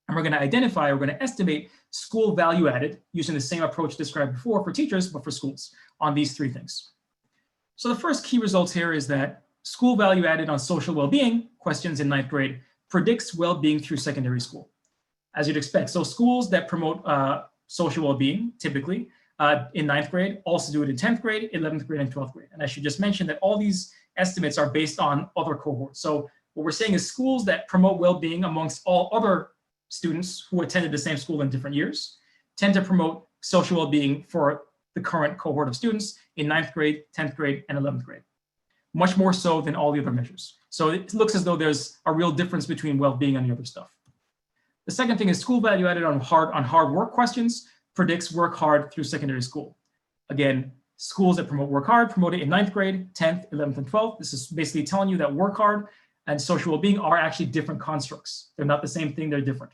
And we're going to estimate school value added using the same approach described before for teachers, but for schools on these three things. So the first key results here is that school value added on social well-being questions in 9th grade predicts well-being through secondary school, as you'd expect. So schools that promote social well-being typically in 9th grade also do it in 10th grade, 11th grade, and 12th grade. And I should just mention that all these estimates are based on other cohorts. So what we're saying is schools that promote well-being amongst all other students who attended the same school in different years tend to promote social well-being for the current cohort of students in 9th grade, 10th grade, and 11th grade, much more so than all the other measures. So it looks as though there's a real difference between well-being and the other stuff. The second thing is school value added on hard work questions predicts work hard through secondary school. Again, schools that promote work hard promote it in 9th grade, 10th, 11th, and 12th. This is basically telling you that work hard and social well-being are actually different constructs. They're not the same thing, they're different.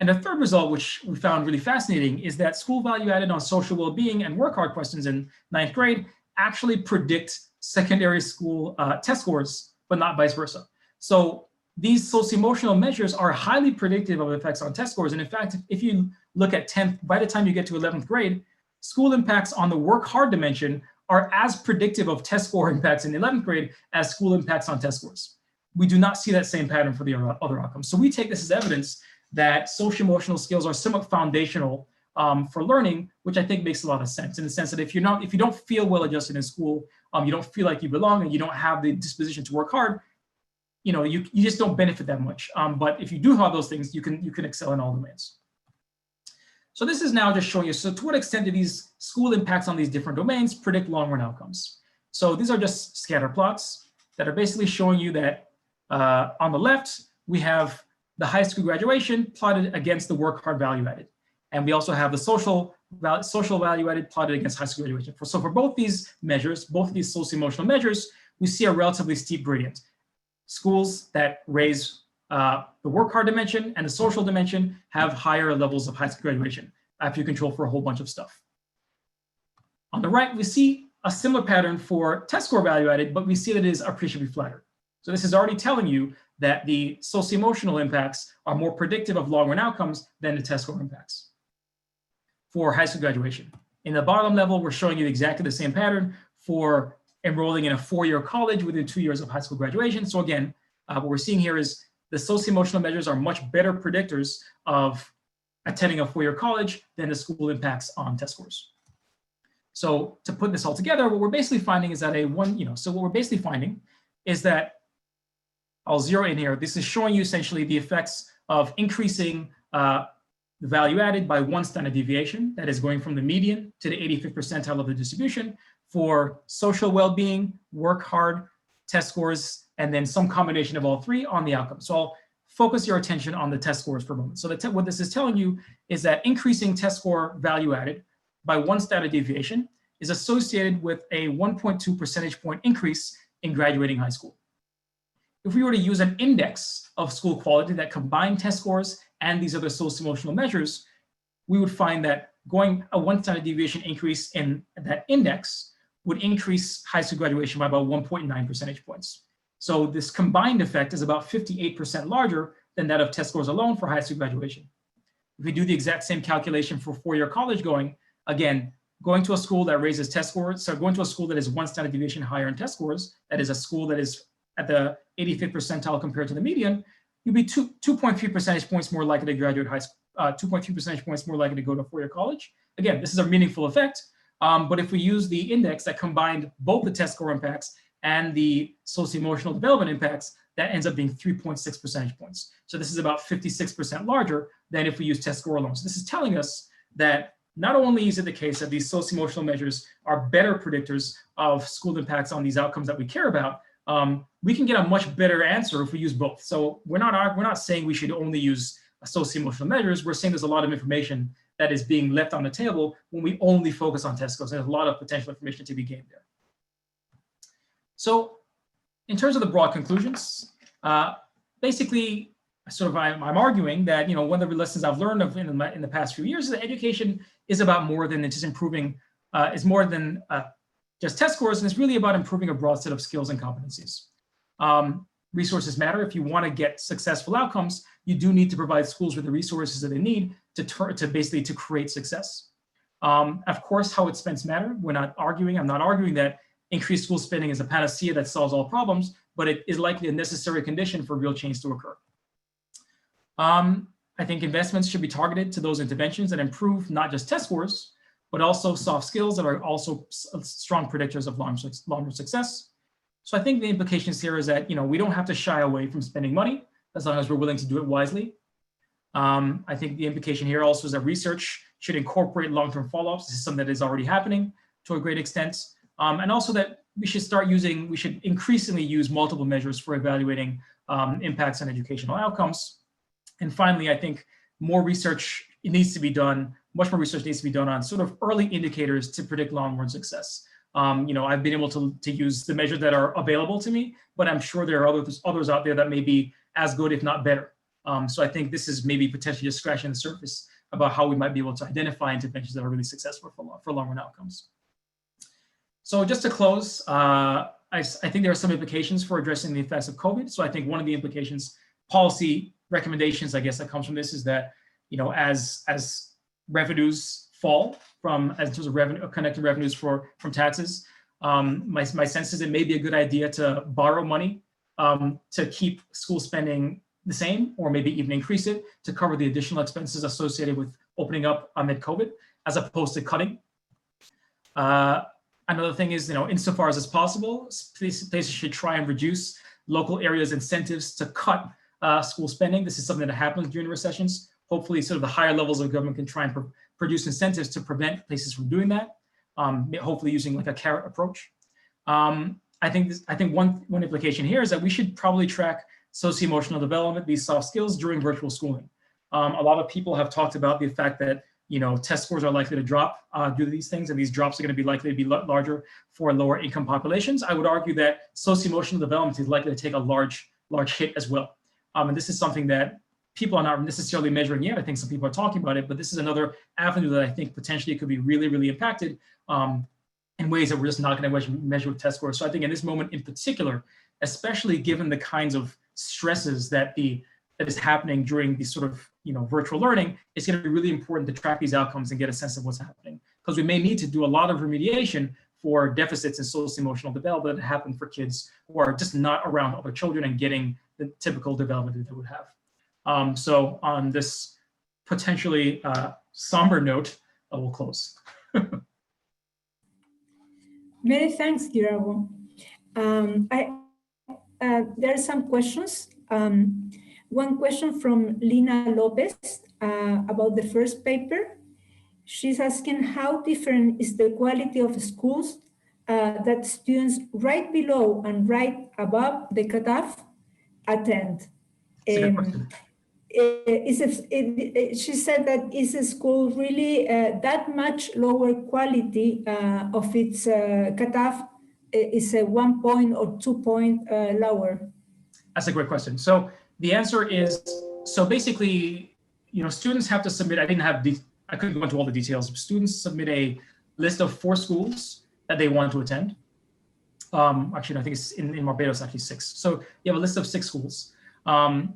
And the third result, which we found really fascinating, is that school value added on social well-being and work hard questions in 9th grade actually predict secondary school test scores, but not vice versa. So these socio-emotional measures are highly predictive of effects on test scores. And in fact, if you look at 10th, by the time you get to 11th grade, school impacts on the work hard dimension are as predictive of test score impacts in 11th grade as school impacts on test scores. We do not see that same pattern for the other outcomes. So we take this as evidence that social-emotional skills are somewhat foundational for learning, which I think makes a lot of sense in the sense that if you don't feel well adjusted in school, you don't feel like you belong and you don't have the disposition to work hard, you just don't benefit that much. But if you do have those things, you can excel in all domains. So this is now just showing you, so to what extent do these school impacts on these different domains predict long-run outcomes? So these are just scatter plots that are basically showing you that on the left, we have the high school graduation plotted against the work hard value added. And we also have the social value added plotted against high school graduation. So for both these measures, both of these socio-emotional measures, we see a relatively steep gradient. Schools that raise the work hard dimension and the social dimension have higher levels of high school graduation after you control for a whole bunch of stuff. On the right, we see a similar pattern for test score value added, but we see that it is appreciably flatter. So this is already telling you that the socio-emotional impacts are more predictive of long-run outcomes than the test score impacts for high school graduation. In the bottom level, we're showing you exactly the same pattern for enrolling in a 4-year college within 2 years of high school graduation. So again, what we're seeing here is the socio-emotional measures are much better predictors of attending a 4-year college than the school impacts on test scores. So to put this all together, what we're basically finding is that I'll zero in here. This is showing you essentially the effects of increasing the value added by 1 standard deviation, that is going from the median to the 85th percentile of the distribution for social well-being, work hard, test scores, and then some combination of all three on the outcome. So I'll focus your attention on the test scores for a moment. So what this is telling you is that increasing test score value added by 1 standard deviation is associated with a 1.2 percentage point increase in graduating high school. If we were to use an index of school quality that combined test scores and these other socio-emotional measures, we would find that going a 1 standard deviation increase in that index would increase high school graduation by about 1.9 percentage points. So this combined effect is about 58% larger than that of test scores alone for high school graduation. If we do the exact same calculation for 4-year college going, again, going to a school that raises test scores, so going to a school that is one standard deviation higher in test scores, that is a school that is at the 85th percentile compared to the median, you'll be 2.3 percentage points more likely to graduate high school, 2.3 percentage points more likely to go to a four-year college. Again, this is a meaningful effect, but if we use the index that combined both the test score impacts and the socio-emotional development impacts, that ends up being 3.6 percentage points. So this is about 56% larger than if we use test score alone. So this is telling us that not only is it the case that these socio-emotional measures are better predictors of school impacts on these outcomes that we care about, we can get a much better answer if we use both. So we're not saying we should only use socio-emotional measures. We're saying there's a lot of information that is being left on the table when we only focus on test scores. There's a lot of potential information to be gained there. So in terms of the broad conclusions, basically, I'm arguing that one of the lessons I've learned in the past few years is that education is about more than just improving, is more than just test scores, and it's really about improving a broad set of skills and competencies. Resources matter. If you want to get successful outcomes, you do need to provide schools with the resources that they need to create success. Of course, how it's spent matter. I'm not arguing that increased school spending is a panacea that solves all problems, but it is likely a necessary condition for real change to occur. I think investments should be targeted to those interventions that improve not just test scores, but also soft skills that are also strong predictors of long-term success. So I think the implications here is that we don't have to shy away from spending money as long as we're willing to do it wisely. I think the implication here also is that research should incorporate long-term follow-ups. This is something that is already happening to a great extent. And also that we should increasingly use multiple measures for evaluating impacts on educational outcomes. And finally, I think more research needs to be done, much more research needs to be done on sort of early indicators to predict long-run success. I've been able to use the measures that are available to me, but I'm sure there are others out there that may be as good, if not better. So I think this is maybe potentially just scratching the surface about how we might be able to identify interventions that are really successful for long-run outcomes. So just to close, I think there are some implications for addressing the effects of COVID. So I think one of the implications, policy recommendations, I guess, that comes from this is that, as revenues fall in terms of connected revenues from taxes, my sense is it may be a good idea to borrow money to keep school spending the same, or maybe even increase it to cover the additional expenses associated with opening up amid COVID, as opposed to cutting. Another thing is, insofar as it's possible, places should try and reduce local areas' incentives to cut school spending. This is something that happens during recessions. Hopefully, sort of the higher levels of government can try and produce incentives to prevent places from doing that. Hopefully, using like a carrot approach. I think one implication here is that we should probably track socio-emotional development, these soft skills, during virtual schooling. A lot of people have talked about the fact that test scores are likely to drop due to these things, and these drops are going to be likely to be larger for lower income populations. I would argue that socio-emotional development is likely to take a large hit as well. And this is something that people are not necessarily measuring yet. I think some people are talking about it, but this is another avenue that I think potentially could be really, really impacted in ways that we're just not going to measure with test scores. So I think in this moment in particular, especially given the kinds of stresses that is happening during these sort of virtual learning, it's going to be really important to track these outcomes and get a sense of what's happening, because we may need to do a lot of remediation for deficits in socio-emotional development that happen for kids who are just not around other children and getting the typical development that they would have. So on this potentially somber note, I will close. Many thanks, Kirabo. There are some questions. One question from Lina Lopez about the first paper. She's asking, how different is the quality of schools that students right below and right above the cutoff attend? She said that is a school really that much lower quality of its cutoff is a 1 point or 2 point lower? That's a great question. So the answer is, so basically, students have to submit, I couldn't go into all the details. Students submit a list of 4 schools that they want to attend. Actually, I think it's in Barbados, actually 6. So you have a list of 6 schools. What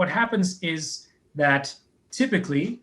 happens is that typically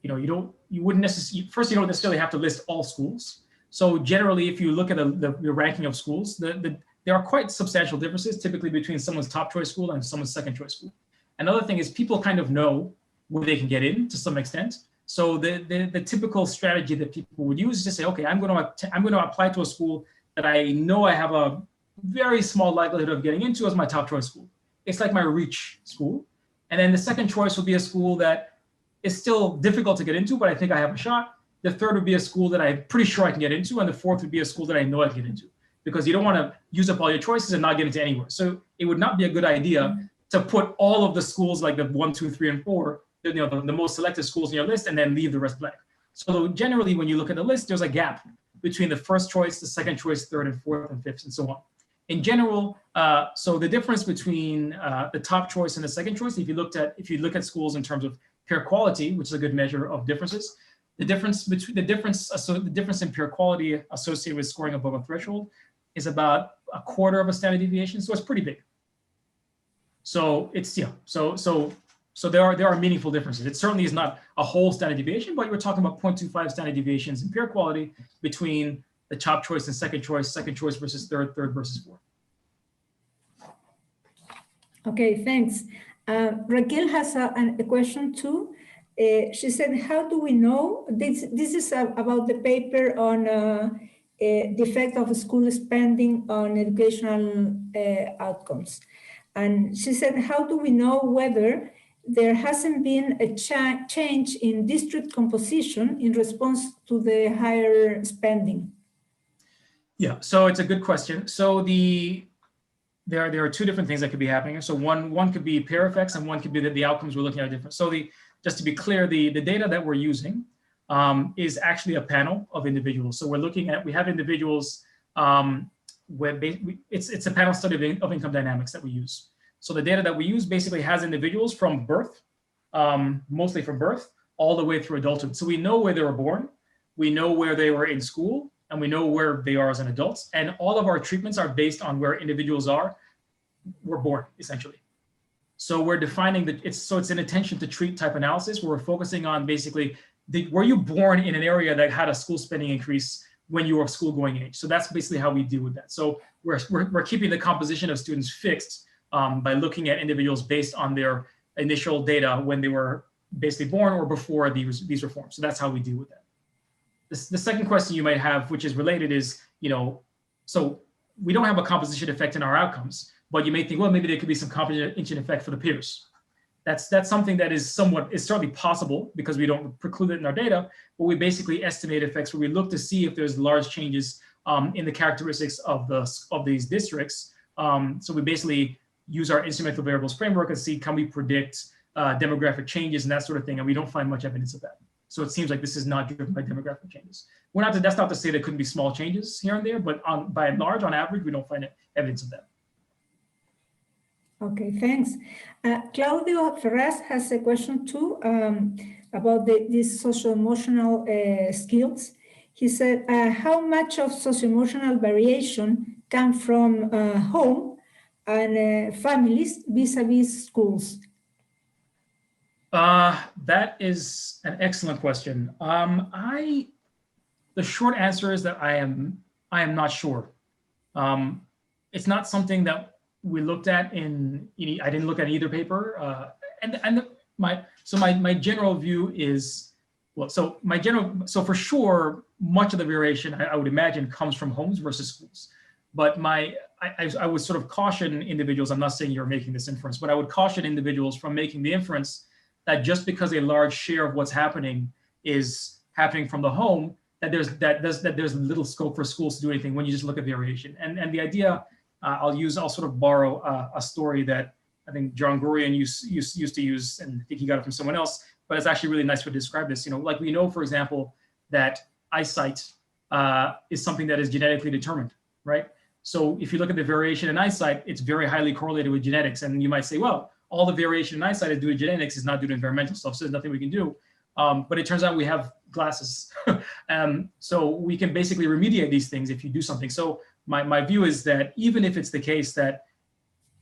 you wouldn't necessarily, first, you don't necessarily have to list all schools. So generally, if you look at the ranking of schools, there are quite substantial differences typically between someone's top choice school and someone's second choice school. Another thing is people kind of know where they can get in to some extent. So the typical strategy that people would use is to say, okay, I'm going to apply to a school that I know I have a very small likelihood of getting into as my top choice school. It's like my reach school. And then the second choice would be a school that is still difficult to get into, but I think I have a shot. The third would be a school that I'm pretty sure I can get into. And the fourth would be a school that I know I can get into, because you don't want to use up all your choices and not get into anywhere. So it would not be a good idea to put all of the schools like the 1, 2, 3, and 4, the most selected schools in your list, and then leave the rest blank. So generally, when you look at the list, there's a gap between the first choice, the second choice, third and fourth and fifth, and so on. In general, so the difference between the top choice and the second choice, if you look at schools in terms of peer quality, which is a good measure of differences, the difference in peer quality associated with scoring above a threshold is about 1/4 of a standard deviation. So it's pretty big. So it's, so there are meaningful differences. It certainly is not a whole standard deviation, but we're talking about 0.25 standard deviations in peer quality between the top choice and second choice versus third versus fourth. Okay, thanks. Raquel has a question too. She said, how do we know, this is about the paper on the effect of school spending on educational outcomes. And she said, how do we know whether there hasn't been a change in district composition in response to the higher spending? Yeah, so it's a good question. So there are two different things that could be happening. So one could be peer effects, and one could be that the outcomes we're looking at are different. So just to be clear, the data that we're using is actually a panel of individuals. So we have individuals where it's a panel study of income dynamics that we use. So the data that we use basically has individuals from birth, mostly from birth, all the way through adulthood. So we know where they were born, we know where they were in school, and we know where they are as an adults. And all of our treatments are based on where individuals were born, essentially. So we're defining it's an intention to treat type analysis where we're focusing on basically, were you born in an area that had a school spending increase when you were of school going age? So that's basically how we deal with that. So we're keeping the composition of students fixed by looking at individuals based on their initial data when they were basically born or before these reforms. So that's how we deal with that. The second question you might have, which is related, is, so we don't have a composition effect in our outcomes, but you may think, well, maybe there could be some composition effect for the peers. That's something that is certainly possible because we don't preclude it in our data, but we basically estimate effects where we look to see if there's large changes in the characteristics of these districts. So we basically use our instrumental variables framework and see, can we predict demographic changes and that sort of thing, and we don't find much evidence of that. So it seems like this is not driven by demographic changes. That's not to say there couldn't be small changes here and there, but by and large, on average, we don't find evidence of that. Okay, thanks. Claudio Ferraz has a question too about these socio-emotional skills. He said, how much of socio-emotional variation come from home and families vis-a-vis schools? That is an excellent question. The short answer is that I am not sure. It's not something that we looked at I didn't look at either paper. My general view is, so for sure, much of the variation I would imagine comes from homes versus schools. But I would sort of caution individuals, I'm not saying you're making this inference, but I would caution individuals from making the inference that just because a large share of what's happening is happening from the home, that there's little scope for schools to do anything when you just look at variation. And the idea, I'll sort of borrow a story that I think John Gurian used to use, and I think he got it from someone else, but it's actually really nice to describe this. Like we know, for example, that eyesight is something that is genetically determined, right? So if you look at the variation in eyesight, it's very highly correlated with genetics. And you might say, well, all the variation in eyesight is due to genetics, is not due to environmental stuff, so there's nothing we can do. But it turns out we have glasses. So we can basically remediate these things if you do something. So my view is that even if it's the case that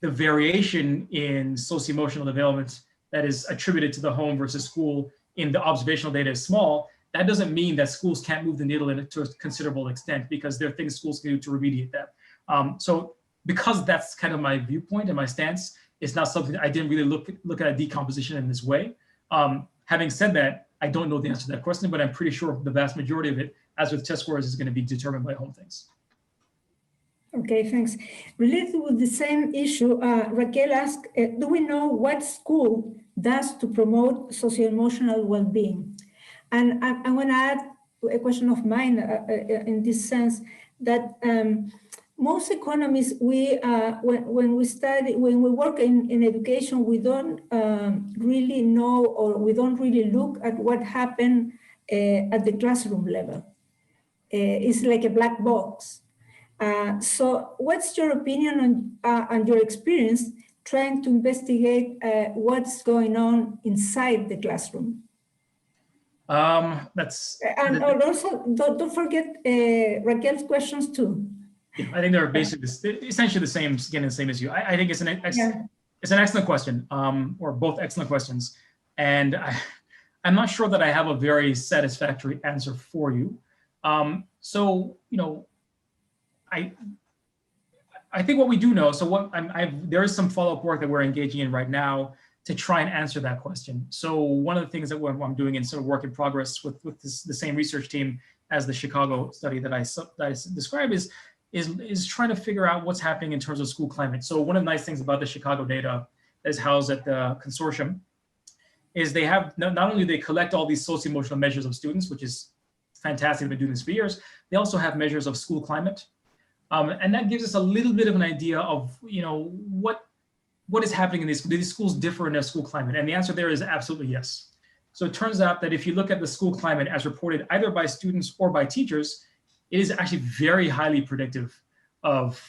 the variation in socio-emotional development that is attributed to the home versus school in the observational data is small, that doesn't mean that schools can't move the needle to a considerable extent, because there are things schools can do to remediate that. So because that's kind of my viewpoint and my stance, it's not something I didn't really look at a decomposition in this way. Having said that, I don't know the answer to that question, but I'm pretty sure the vast majority of it, as with test scores, is going to be determined by home things. Okay, thanks. Related with the same issue, Raquel asked, do we know what school does to promote socio-emotional well-being? And I want to add a question of mine in this sense, that most economists, when we work in education, we don't really know, or we don't really look at what happened at the classroom level. It's like a black box. So what's your opinion on and your experience trying to investigate what's going on inside the classroom? And also, don't forget Raquel's questions too. Yeah, I think they're basically essentially the same, again, the same as you. I think it's an excellent question, or both excellent questions. And I'm not sure that I have a very satisfactory answer for you. So, you know, I think what we do know, so there is some follow-up work that we're engaging in right now to try and answer that question. So one of the things that I'm doing in sort of work in progress with the same research team as the Chicago study that I described is trying to figure out what's happening in terms of school climate. So one of the nice things about the Chicago data that is housed at the consortium is they have, not only do they collect all these socio-emotional measures of students, which is fantastic, they've been doing this for years, they also have measures of school climate. And that gives us a little bit of an idea of, you know, what is happening in these schools. Do these schools differ in their school climate? And the answer there is absolutely yes. So it turns out that if you look at the school climate as reported either by students or by teachers, it is actually very highly predictive of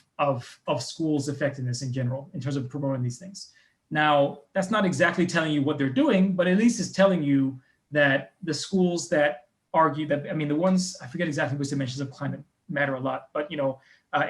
schools' effectiveness in general in terms of promoting these things. Now, that's not exactly telling you what they're doing, but at least it's telling you that the schools that argue that, I mean, the ones, I forget exactly which dimensions of climate matter a lot, but, you know,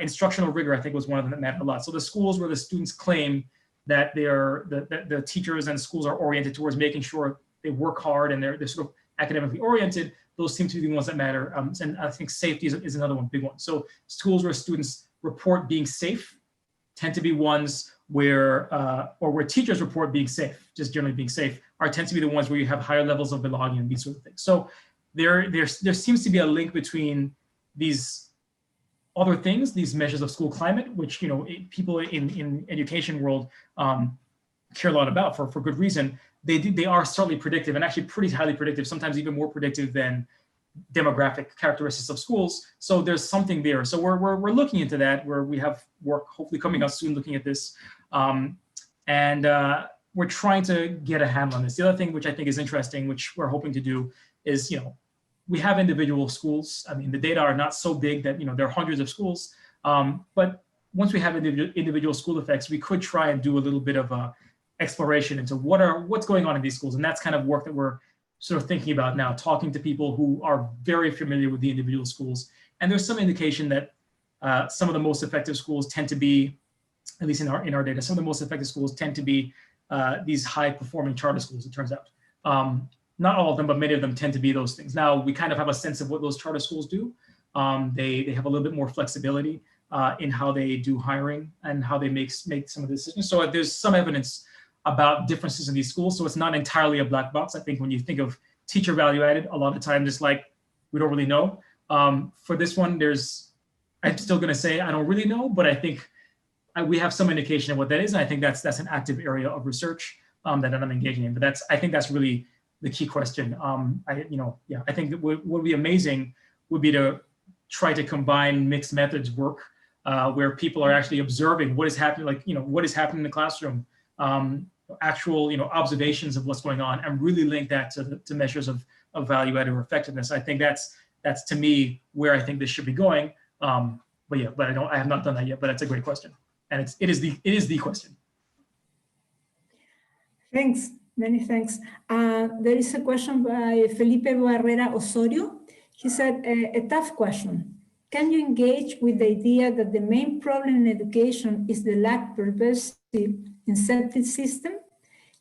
instructional rigor, I think, was one of them that mattered a lot. So the schools where the students claim that the teachers and schools are oriented towards making sure they work hard and they're sort of academically oriented, those seem to be the ones that matter. And I think safety is another one, big one. So schools where students report being safe tend to be ones where, or where teachers report being safe, just generally being safe, tend to be the ones where you have higher levels of belonging and these sort of things. So there seems to be a link between these other things, these measures of school climate, which, you know, people in education world care a lot about for good reason. They are certainly predictive, and actually pretty highly predictive, sometimes even more predictive than demographic characteristics of schools. So there's something there. So we're looking into that, where we have work hopefully coming out soon looking at this. And we're trying to get a handle on this. The other thing which I think is interesting, which we're hoping to do, is, you know, we have individual schools. I mean, the data are not so big that, you know, there are hundreds of schools. But once we have individual school effects, we could try and do a little bit of exploration into what's going on in these schools. And that's kind of work that we're sort of thinking about now, talking to people who are very familiar with the individual schools. And there's some indication that some of the most effective schools tend to be, at least in our data, some of the most effective schools tend to be these high performing charter schools, it turns out. Not all of them, but many of them tend to be those things. Now, we kind of have a sense of what those charter schools do. They have a little bit more flexibility in how they do hiring and how they make some of the decisions. So there's some evidence about differences in these schools. So it's not entirely a black box. I think when you think of teacher value added, a lot of times it's like, we don't really know. For this one, I'm still gonna say I don't really know, but I think we have some indication of what that is. And I think that's an active area of research that I'm engaging in. But I think that's really the key question. I think that what would be amazing would be to try to combine mixed methods work where people are actually observing what is happening, like, you know, what is happening in the classroom, actual, you know, observations of what's going on, and really link that to measures of value added or effectiveness. I think that's to me where I think this should be going. But I have not done that yet, but that's a great question. And it is the question. Thanks. Many thanks. There is a question by Felipe Barrera Osorio. He said, a tough question. Can you engage with the idea that the main problem in education is the lack of pervasive incentive system,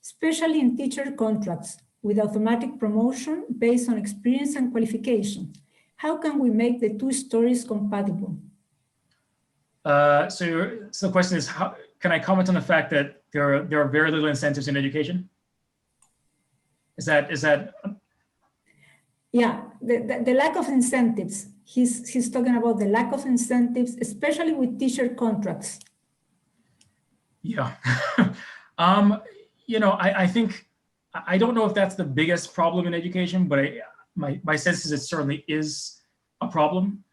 especially in teacher contracts? with automatic promotion based on experience and qualification. How can we make the two stories compatible? So the question is, how can I comment on the fact that there are very little incentives in education? Is that? Yeah, the lack of incentives. He's talking about the lack of incentives, especially with teacher contracts. Yeah, you know, I think, I don't know if that's the biggest problem in education, but my sense is it certainly is a problem.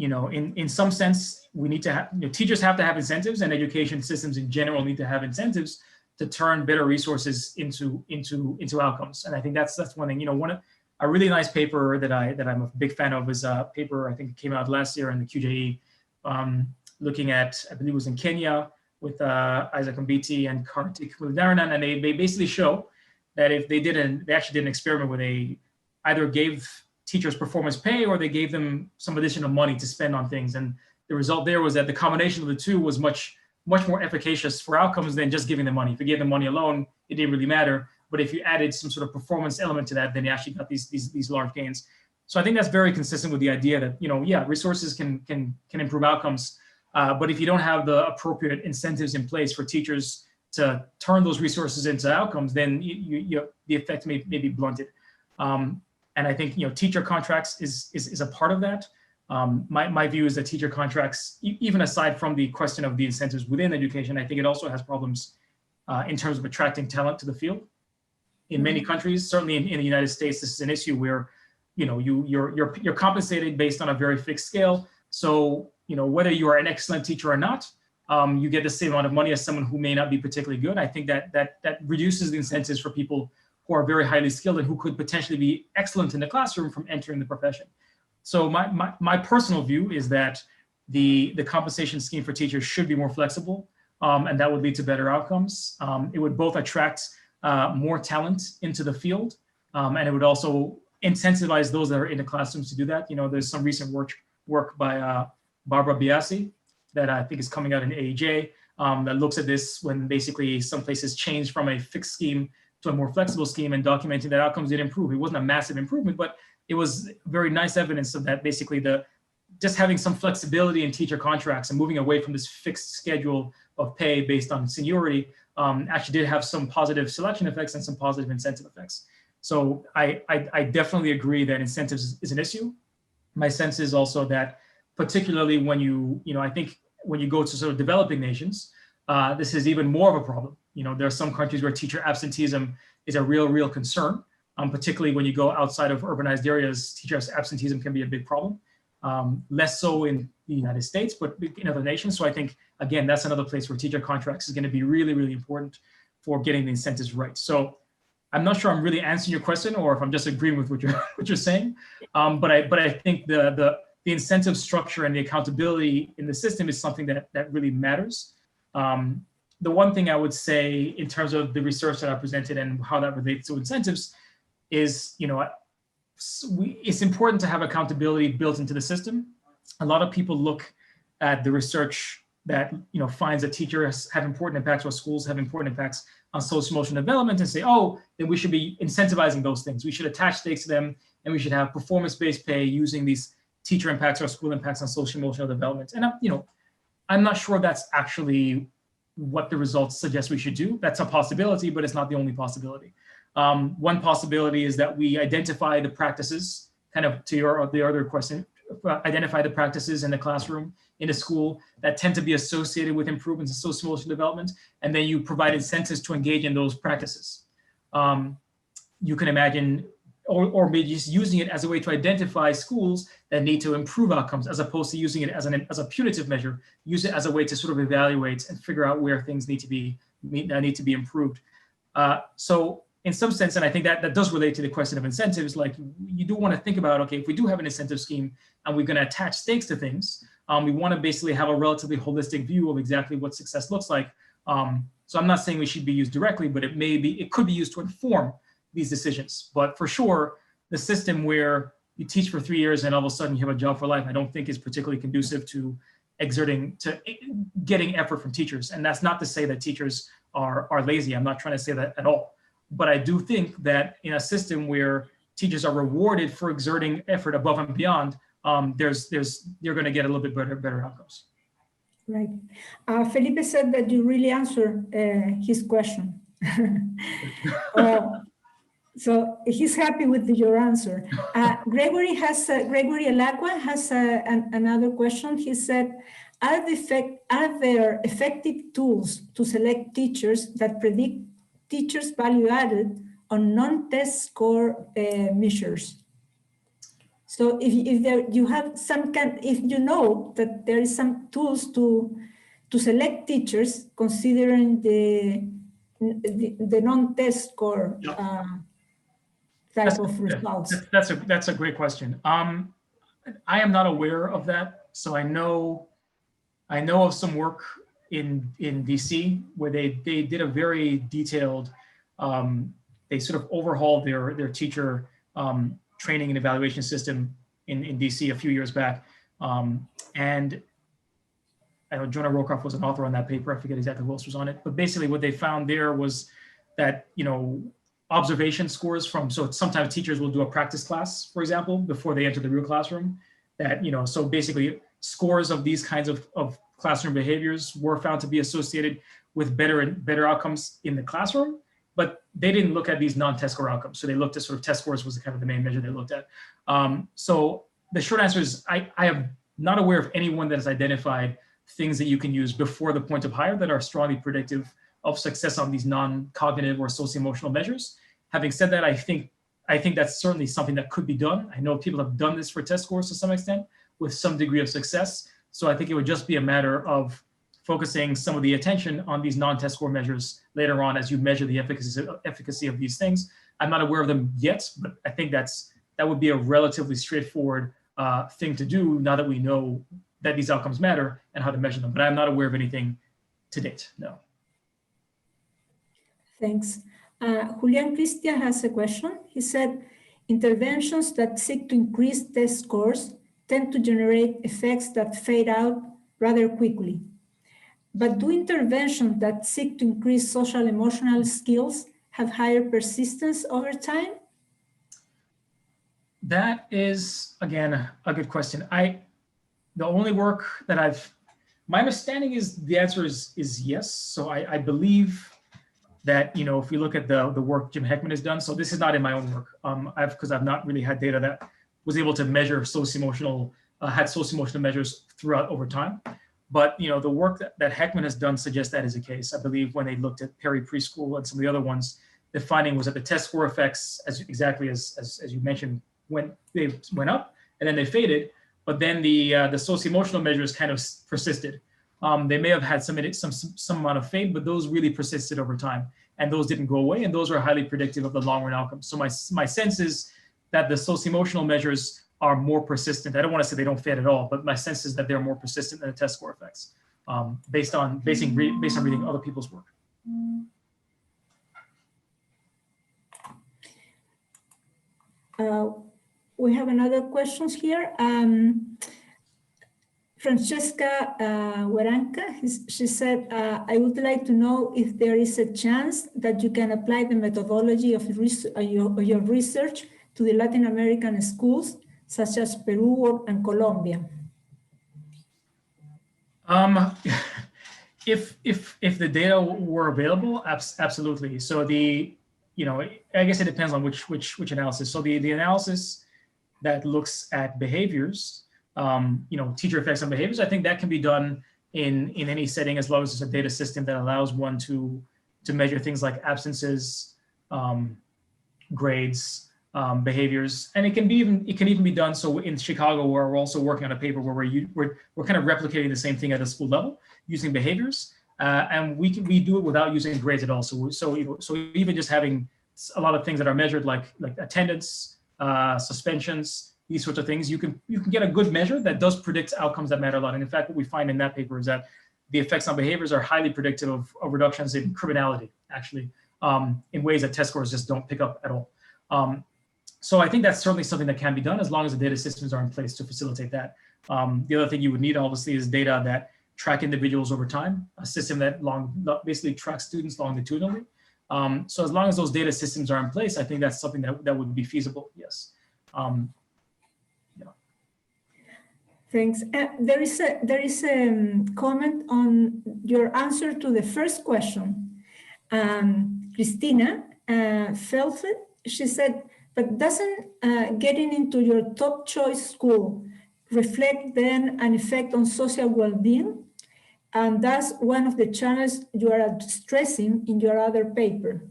You know, in some sense, we need to have, you know, teachers have to have incentives, and education systems in general need to have incentives to turn better resources into outcomes. And I think that's one thing. You know, a really nice paper that I'm a big fan of is a paper I think it came out last year in the QJE, looking at, I believe it was in Kenya, with Isaac Mbiti and Kartik Mudaran, and they basically show that if they actually did an experiment where they either gave teachers performance pay or they gave them some additional money to spend on things, and the result there was that the combination of the two was much more efficacious for outcomes than just giving them money. If you gave them money alone, it didn't really matter. But if you added some sort of performance element to that, then you actually got these large gains. So I think that's very consistent with the idea that, you know, yeah, resources can improve outcomes, but if you don't have the appropriate incentives in place for teachers to turn those resources into outcomes, then the effect may be blunted. And I think, you know, teacher contracts is a part of that. My view is that teacher contracts, even aside from the question of the incentives within education, I think it also has problems in terms of attracting talent to the field. In many countries, certainly in the United States, this is an issue where, you know, you're compensated based on a very fixed scale. So, you know, whether you are an excellent teacher or not, you get the same amount of money as someone who may not be particularly good. I think that reduces the incentives for people who are very highly skilled and who could potentially be excellent in the classroom from entering the profession. So my personal view is that the compensation scheme for teachers should be more flexible, and that would lead to better outcomes. It would both attract more talent into the field, and it would also incentivize those that are in the classrooms to do that. You know, there's some recent work by Barbara Biasi that I think is coming out in AEJ that looks at this when basically some places changed from a fixed scheme to a more flexible scheme and documenting that outcomes did improve. It wasn't a massive improvement, but it was very nice evidence of that. Basically, just having some flexibility in teacher contracts and moving away from this fixed schedule of pay based on seniority actually did have some positive selection effects and some positive incentive effects. So I definitely agree that incentives is an issue. My sense is also that particularly when I think when you go to sort of developing nations, this is even more of a problem. You know, there are some countries where teacher absenteeism is a real concern, particularly when you go outside of urbanized areas. Teacher absenteeism can be a big problem. Less so in the United States, but in other nations. So I think, again, that's another place where teacher contracts is going to be really important for getting the incentives right. So I'm not sure I'm really answering your question or if I'm just agreeing with what you're saying. But I think the incentive structure and the accountability in the system is something that really matters. The one thing I would say in terms of the research that I presented and how that relates to incentives is, you know, it's important to have accountability built into the system. A lot of people look at the research that, you know, finds that teachers have important impacts or schools have important impacts on social emotional development and say, oh, then we should be incentivizing those things. We should attach stakes to them and we should have performance-based pay using these teacher impacts or school impacts on social emotional development. And, you know, I'm not sure that's actually what the results suggest we should do. That's a possibility, but it's not the only possibility. One possibility is that we identify the practices, kind of to the other question, identify the practices in the classroom, in a school that tend to be associated with improvements in social emotional development, and then you provide incentives to engage in those practices. You can imagine, or maybe just using it as a way to identify schools that need to improve outcomes, as opposed to using it as a punitive measure. Use it as a way to sort of evaluate and figure out where things need to be improved. So in some sense, and I think that does relate to the question of incentives, like you do want to think about, okay, if we do have an incentive scheme and we're going to attach stakes to things, we want to basically have a relatively holistic view of exactly what success looks like. So I'm not saying we should be used directly, but it could be used to inform these decisions. But for sure, the system where you teach for 3 years and all of a sudden you have a job for life, I don't think is particularly conducive to getting effort from teachers. And that's not to say that teachers are lazy. I'm not trying to say that at all. But I do think that in a system where teachers are rewarded for exerting effort above and beyond, you're going to get a little bit better outcomes. Right. Felipe said that you really answered his question. So he's happy with your answer. Gregory Alacua has another question. He said, are there effective tools to select teachers that predict teachers' value added on non-test score measures? So if you have some if you know that there is some tools to select teachers considering the non-test score type of results. That's a great question. I am not aware of that. So I know of some work in DC where they did a very detailed, they sort of overhauled their teacher training and evaluation system in DC a few years back. And I know Jonah Rokoff was an author on that paper. I forget exactly who else was on it, but basically what they found there was that, observation scores so sometimes teachers will do a practice class, for example, before they enter the real classroom, that, so basically scores of these kinds of classroom behaviors were found to be associated with better outcomes in the classroom, but they didn't look at these non-test score outcomes. So they looked at sort of test scores was kind of the main measure they looked at. So the short answer is I am not aware of anyone that has identified things that you can use before the point of hire that are strongly predictive of success on these non-cognitive or socio-emotional measures. Having said that, I think that's certainly something that could be done. I know people have done this for test scores to some extent with some degree of success. So I think it would just be a matter of focusing some of the attention on these non-test score measures later on as you measure the efficacy of these things. I'm not aware of them yet, but I think that would be a relatively straightforward thing to do now that we know that these outcomes matter and how to measure them. But I'm not aware of anything to date, no. Thanks. Julian Christian has a question. He said, interventions that seek to increase test scores tend to generate effects that fade out rather quickly. But do interventions that seek to increase social emotional skills have higher persistence over time? That is, again, a good question. The only work that my understanding is the answer is yes. So I believe that, if we look at the work Jim Heckman has done, so this is not in my own work, because I've not really had data that was able to measure socio-emotional measures throughout over time. But, the work that Heckman has done suggests that is the case. I believe when they looked at Perry Preschool and some of the other ones, the finding was that the test score effects, as you mentioned, they went up and then they faded, but then the socio-emotional measures kind of persisted. They may have had some amount of fade, but those really persisted over time, and those didn't go away, and those are highly predictive of the long-run outcomes. So my sense is that the socio-emotional measures are more persistent. I don't want to say they don't fade at all, but my sense is that they're more persistent than the test score effects, based on reading other people's work. We have another questions here. Francesca Waranka, she said, I would like to know if there is a chance that you can apply the methodology of your research to the Latin American schools, such as Peru and Colombia. If the data were available, absolutely. So I guess it depends on which analysis. So the analysis that looks at behaviors, teacher effects on behaviors, I think that can be done in any setting as long as it's a data system that allows one to measure things like absences, grades, behaviors, and it can even be done. So in Chicago, where we're also working on a paper where we're kind of replicating the same thing at the school level using behaviors, and we do it without using grades at all. So even just having a lot of things that are measured like attendance, suspensions, these sorts of things, you can get a good measure that does predict outcomes that matter a lot. And in fact, what we find in that paper is that the effects on behaviors are highly predictive of reductions in criminality, actually, in ways that test scores just don't pick up at all. So I think that's certainly something that can be done as long as the data systems are in place to facilitate that. The other thing you would need, obviously, is data that track individuals over time, a system that basically tracks students longitudinally. So as long as those data systems are in place, I think that's something that would be feasible, yes. Thanks. There is a comment on your answer to the first question. Christina Felford, she said, but doesn't getting into your top choice school reflect then an effect on social well-being? And that's one of the challenges you are stressing in your other paper.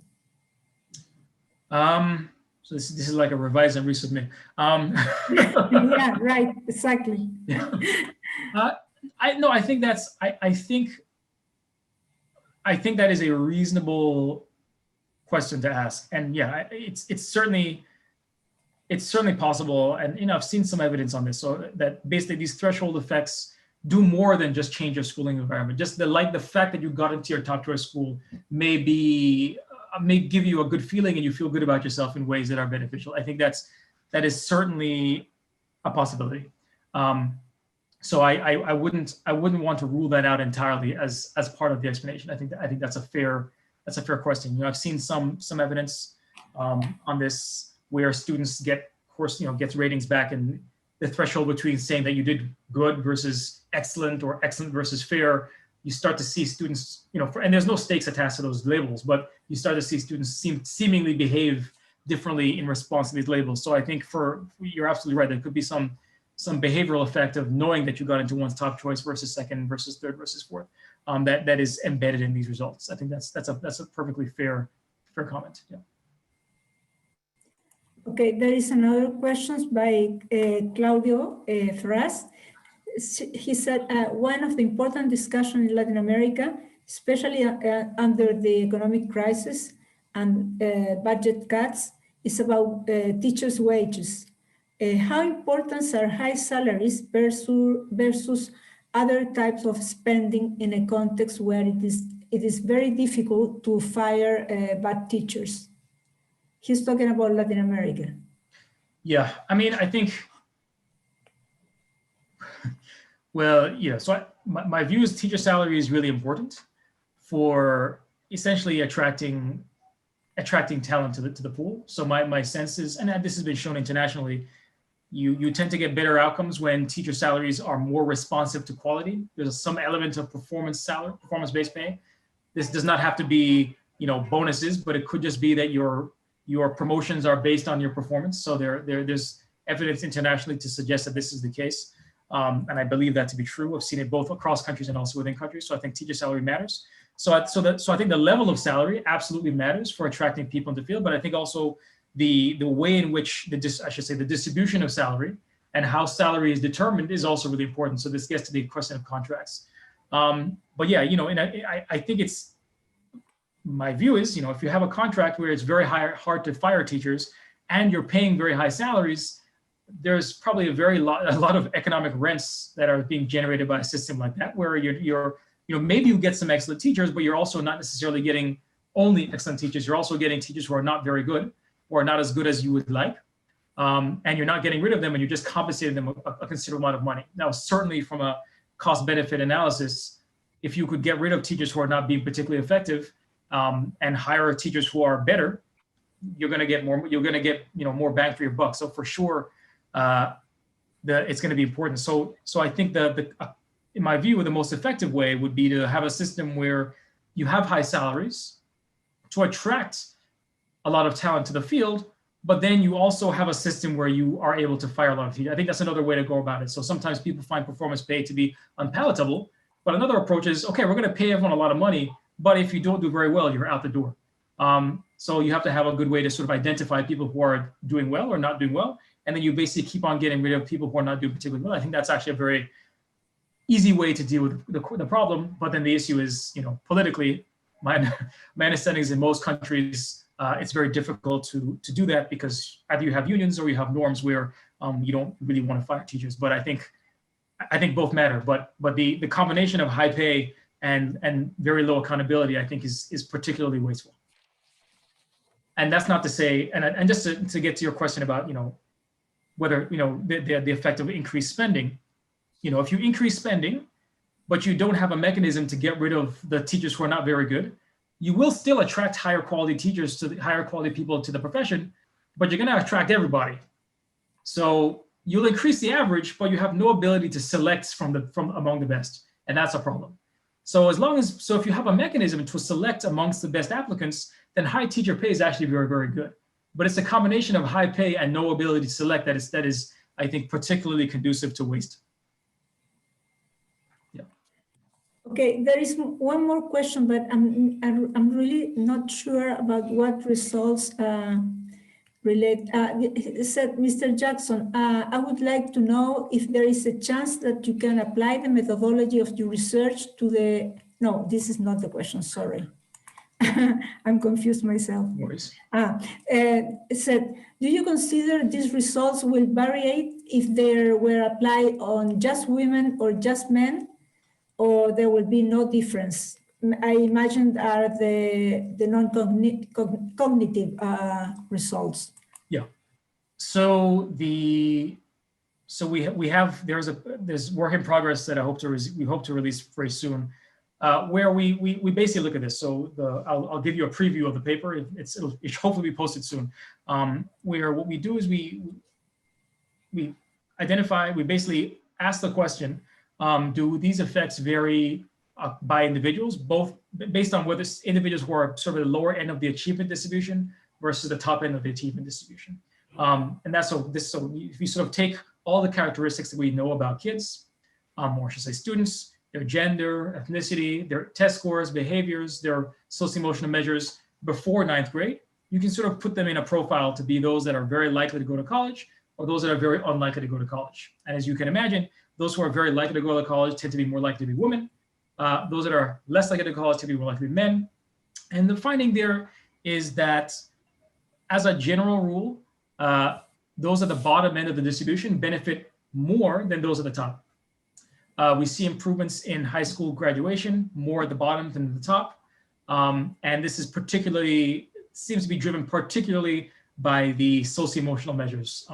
So this is like a revise and resubmit. Yeah, right, exactly. Yeah. I think that's, I think that is a reasonable question to ask. And yeah, it's certainly possible. And I've seen some evidence on this, so that basically these threshold effects do more than just change your schooling environment. Just the fact that you got into your top choice school may give you a good feeling and you feel good about yourself in ways that are beneficial. I think that is certainly a possibility. So I wouldn't want to rule that out entirely as part of the explanation. I think that's a fair question. I've seen some evidence on this where students gets ratings back, and the threshold between saying that you did good versus excellent or excellent versus fair, you start to see students, and there's no stakes attached to those labels, but you start to see students seemingly behave differently in response to these labels. So I think you're absolutely right. There could be some behavioral effect of knowing that you got into one's top choice versus second versus third versus fourth that is embedded in these results. I think that's a perfectly fair comment. Yeah. Okay, there is another question by Claudio Ferraz. He said, one of the important discussions in Latin America, especially under the economic crisis and budget cuts, is about teachers' wages. How important are high salaries versus other types of spending in a context where it is very difficult to fire bad teachers? He's talking about Latin America. Yeah, I mean, I think, well, yeah, so my view is teacher salary is really important for essentially attracting talent to the pool. So my sense is, and this has been shown internationally, you tend to get better outcomes when teacher salaries are more responsive to quality. There's some element of performance-based pay. This does not have to be, bonuses, but it could just be that your promotions are based on your performance. So there's evidence internationally to suggest that this is the case. And I believe that to be true. I've seen it both across countries and also within countries. So I think teacher salary matters. So I think the level of salary absolutely matters for attracting people into the field, but I think also the way in which the distribution of salary and how salary is determined is also really important. So this gets to the question of contracts. But yeah, and I think my view is, if you have a contract where it's very hard to fire teachers and you're paying very high salaries, there's probably a lot of economic rents that are being generated by a system like that, where maybe you get some excellent teachers, but you're also not necessarily getting only excellent teachers. You're also getting teachers who are not very good or not as good as you would like. And you're not getting rid of them, and you're just compensating them a considerable amount of money. Now, certainly from a cost-benefit analysis, if you could get rid of teachers who are not being particularly effective and hire teachers who are better, you're going to get more. You're going to get more bang for your buck. So for sure, it's going to be important. So I think in my view, the most effective way would be to have a system where you have high salaries to attract a lot of talent to the field, but then you also have a system where you are able to fire a lot of teachers. I think that's another way to go about it. So sometimes people find performance pay to be unpalatable, but another approach is, okay, we're going to pay everyone a lot of money, but if you don't do very well, you're out the door. So you have to have a good way to sort of identify people who are doing well or not doing well, and then you basically keep on getting rid of people who are not doing particularly well. I think that's actually a very easy way to deal with the problem. But then the issue is, politically, my understanding is in most countries, it's very difficult to do that, because either you have unions or you have norms where you don't really want to fire teachers. But I think both matter. But the combination of high pay and very low accountability, I think, is particularly wasteful. And that's not to say, and just to get to your question about whether the effect of increased spending, if you increase spending, but you don't have a mechanism to get rid of the teachers who are not very good, you will still attract higher quality teachers to the higher quality people to the profession, but you're going to attract everybody. So you'll increase the average, but you have no ability to select from among the best, and that's a problem. So if you have a mechanism to select amongst the best applicants, then high teacher pay is actually very, very good. But it's a combination of high pay and no ability to select that is I think, particularly conducive to waste. Yeah. Okay, there is one more question, but I'm really not sure about what results relate. It said, Mr. Jackson, I would like to know if there is a chance that you can apply the methodology of your research to the, no, this is not the question, sorry. I'm confused myself. No worries. It said, do you consider these results will vary if they were applied on just women or just men, or there will be no difference? I imagine are the non-cognitive results. Yeah. So there's work in progress that we hope to release very soon, where we basically look at this. So I'll give you a preview of the paper. It'll hopefully be posted soon. Where what we do is we basically ask the question, do these effects vary by individuals, both based on whether individuals who are sort of the lower end of the achievement distribution versus the top end of the achievement distribution. And that's so if you sort of take all the characteristics that we know about kids, or I should say students, their gender, ethnicity, their test scores, behaviors, their socio-emotional measures before 9th grade, you can sort of put them in a profile to be those that are very likely to go to college or those that are very unlikely to go to college. And as you can imagine, those who are very likely to go to college tend to be more likely to be women. Those that are less likely to go to college tend to be more likely to be men. And the finding there is that as a general rule, those at the bottom end of the distribution benefit more than those at the top. We see improvements in high school graduation, more at the bottom than at the top. And this is seems to be driven particularly by the socio-emotional measures.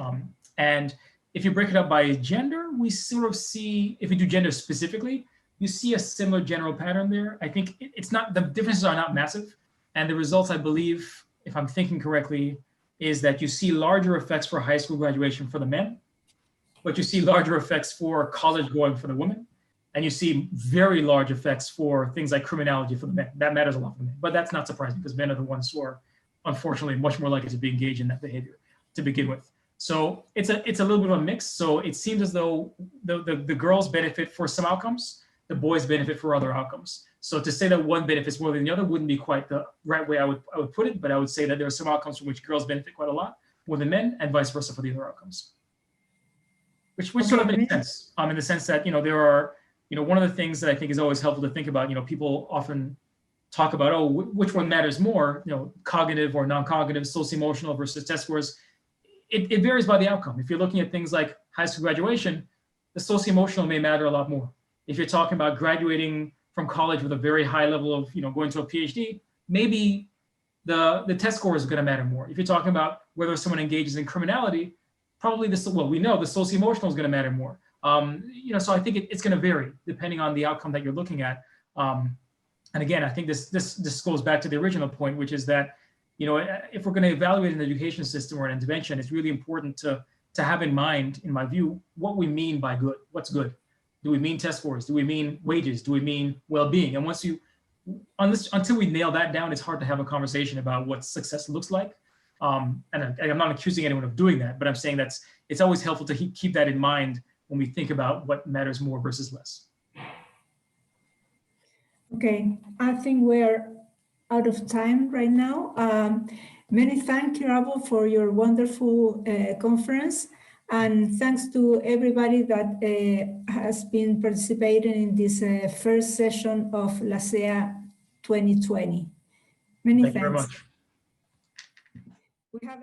And if you break it up by gender, we sort of see, if you do gender specifically, you see a similar general pattern there. I think the differences are not massive. And the results, I believe, if I'm thinking correctly, is that you see larger effects for high school graduation for the men, but you see larger effects for college going for the women. And you see very large effects for things like criminality for the men. That matters a lot for the men, but that's not surprising because men are the ones who are unfortunately much more likely to be engaged in that behavior to begin with. So it's a little bit of a mix. So it seems as though the girls benefit for some outcomes, the boys benefit for other outcomes. So to say that one benefits more than the other wouldn't be quite the right way I would put it, but I would say that there are some outcomes from which girls benefit quite a lot more than men, and vice versa for the other outcomes. Which sort of makes sense, in the sense that, there are, one of the things that I think is always helpful to think about, people often talk about, oh, which one matters more, cognitive or non-cognitive, socio-emotional versus test scores. It varies by the outcome. If you're looking at things like high school graduation, the socio-emotional may matter a lot more. If you're talking about graduating from college with a very high level of, going to a PhD, maybe the test score is going to matter more. If you're talking about whether someone engages in criminality, probably we know the socio-emotional is going to matter more. So I think it's going to vary depending on the outcome that you're looking at. And again, I think this goes back to the original point, which is that, if we're going to evaluate an education system or an intervention, it's really important to have in mind, in my view, what we mean by good. What's good? Do we mean test scores? Do we mean wages? Do we mean well-being? And until we nail that down, it's hard to have a conversation about what success looks like. And I'm not accusing anyone of doing that, but I'm saying it's always helpful to keep that in mind when we think about what matters more versus less. Okay, I think we're out of time right now. Many thanks, Kirabo, for your wonderful conference. And thanks to everybody that has been participating in this first session of Lacea 2020. Many thanks. Thank you very much. We have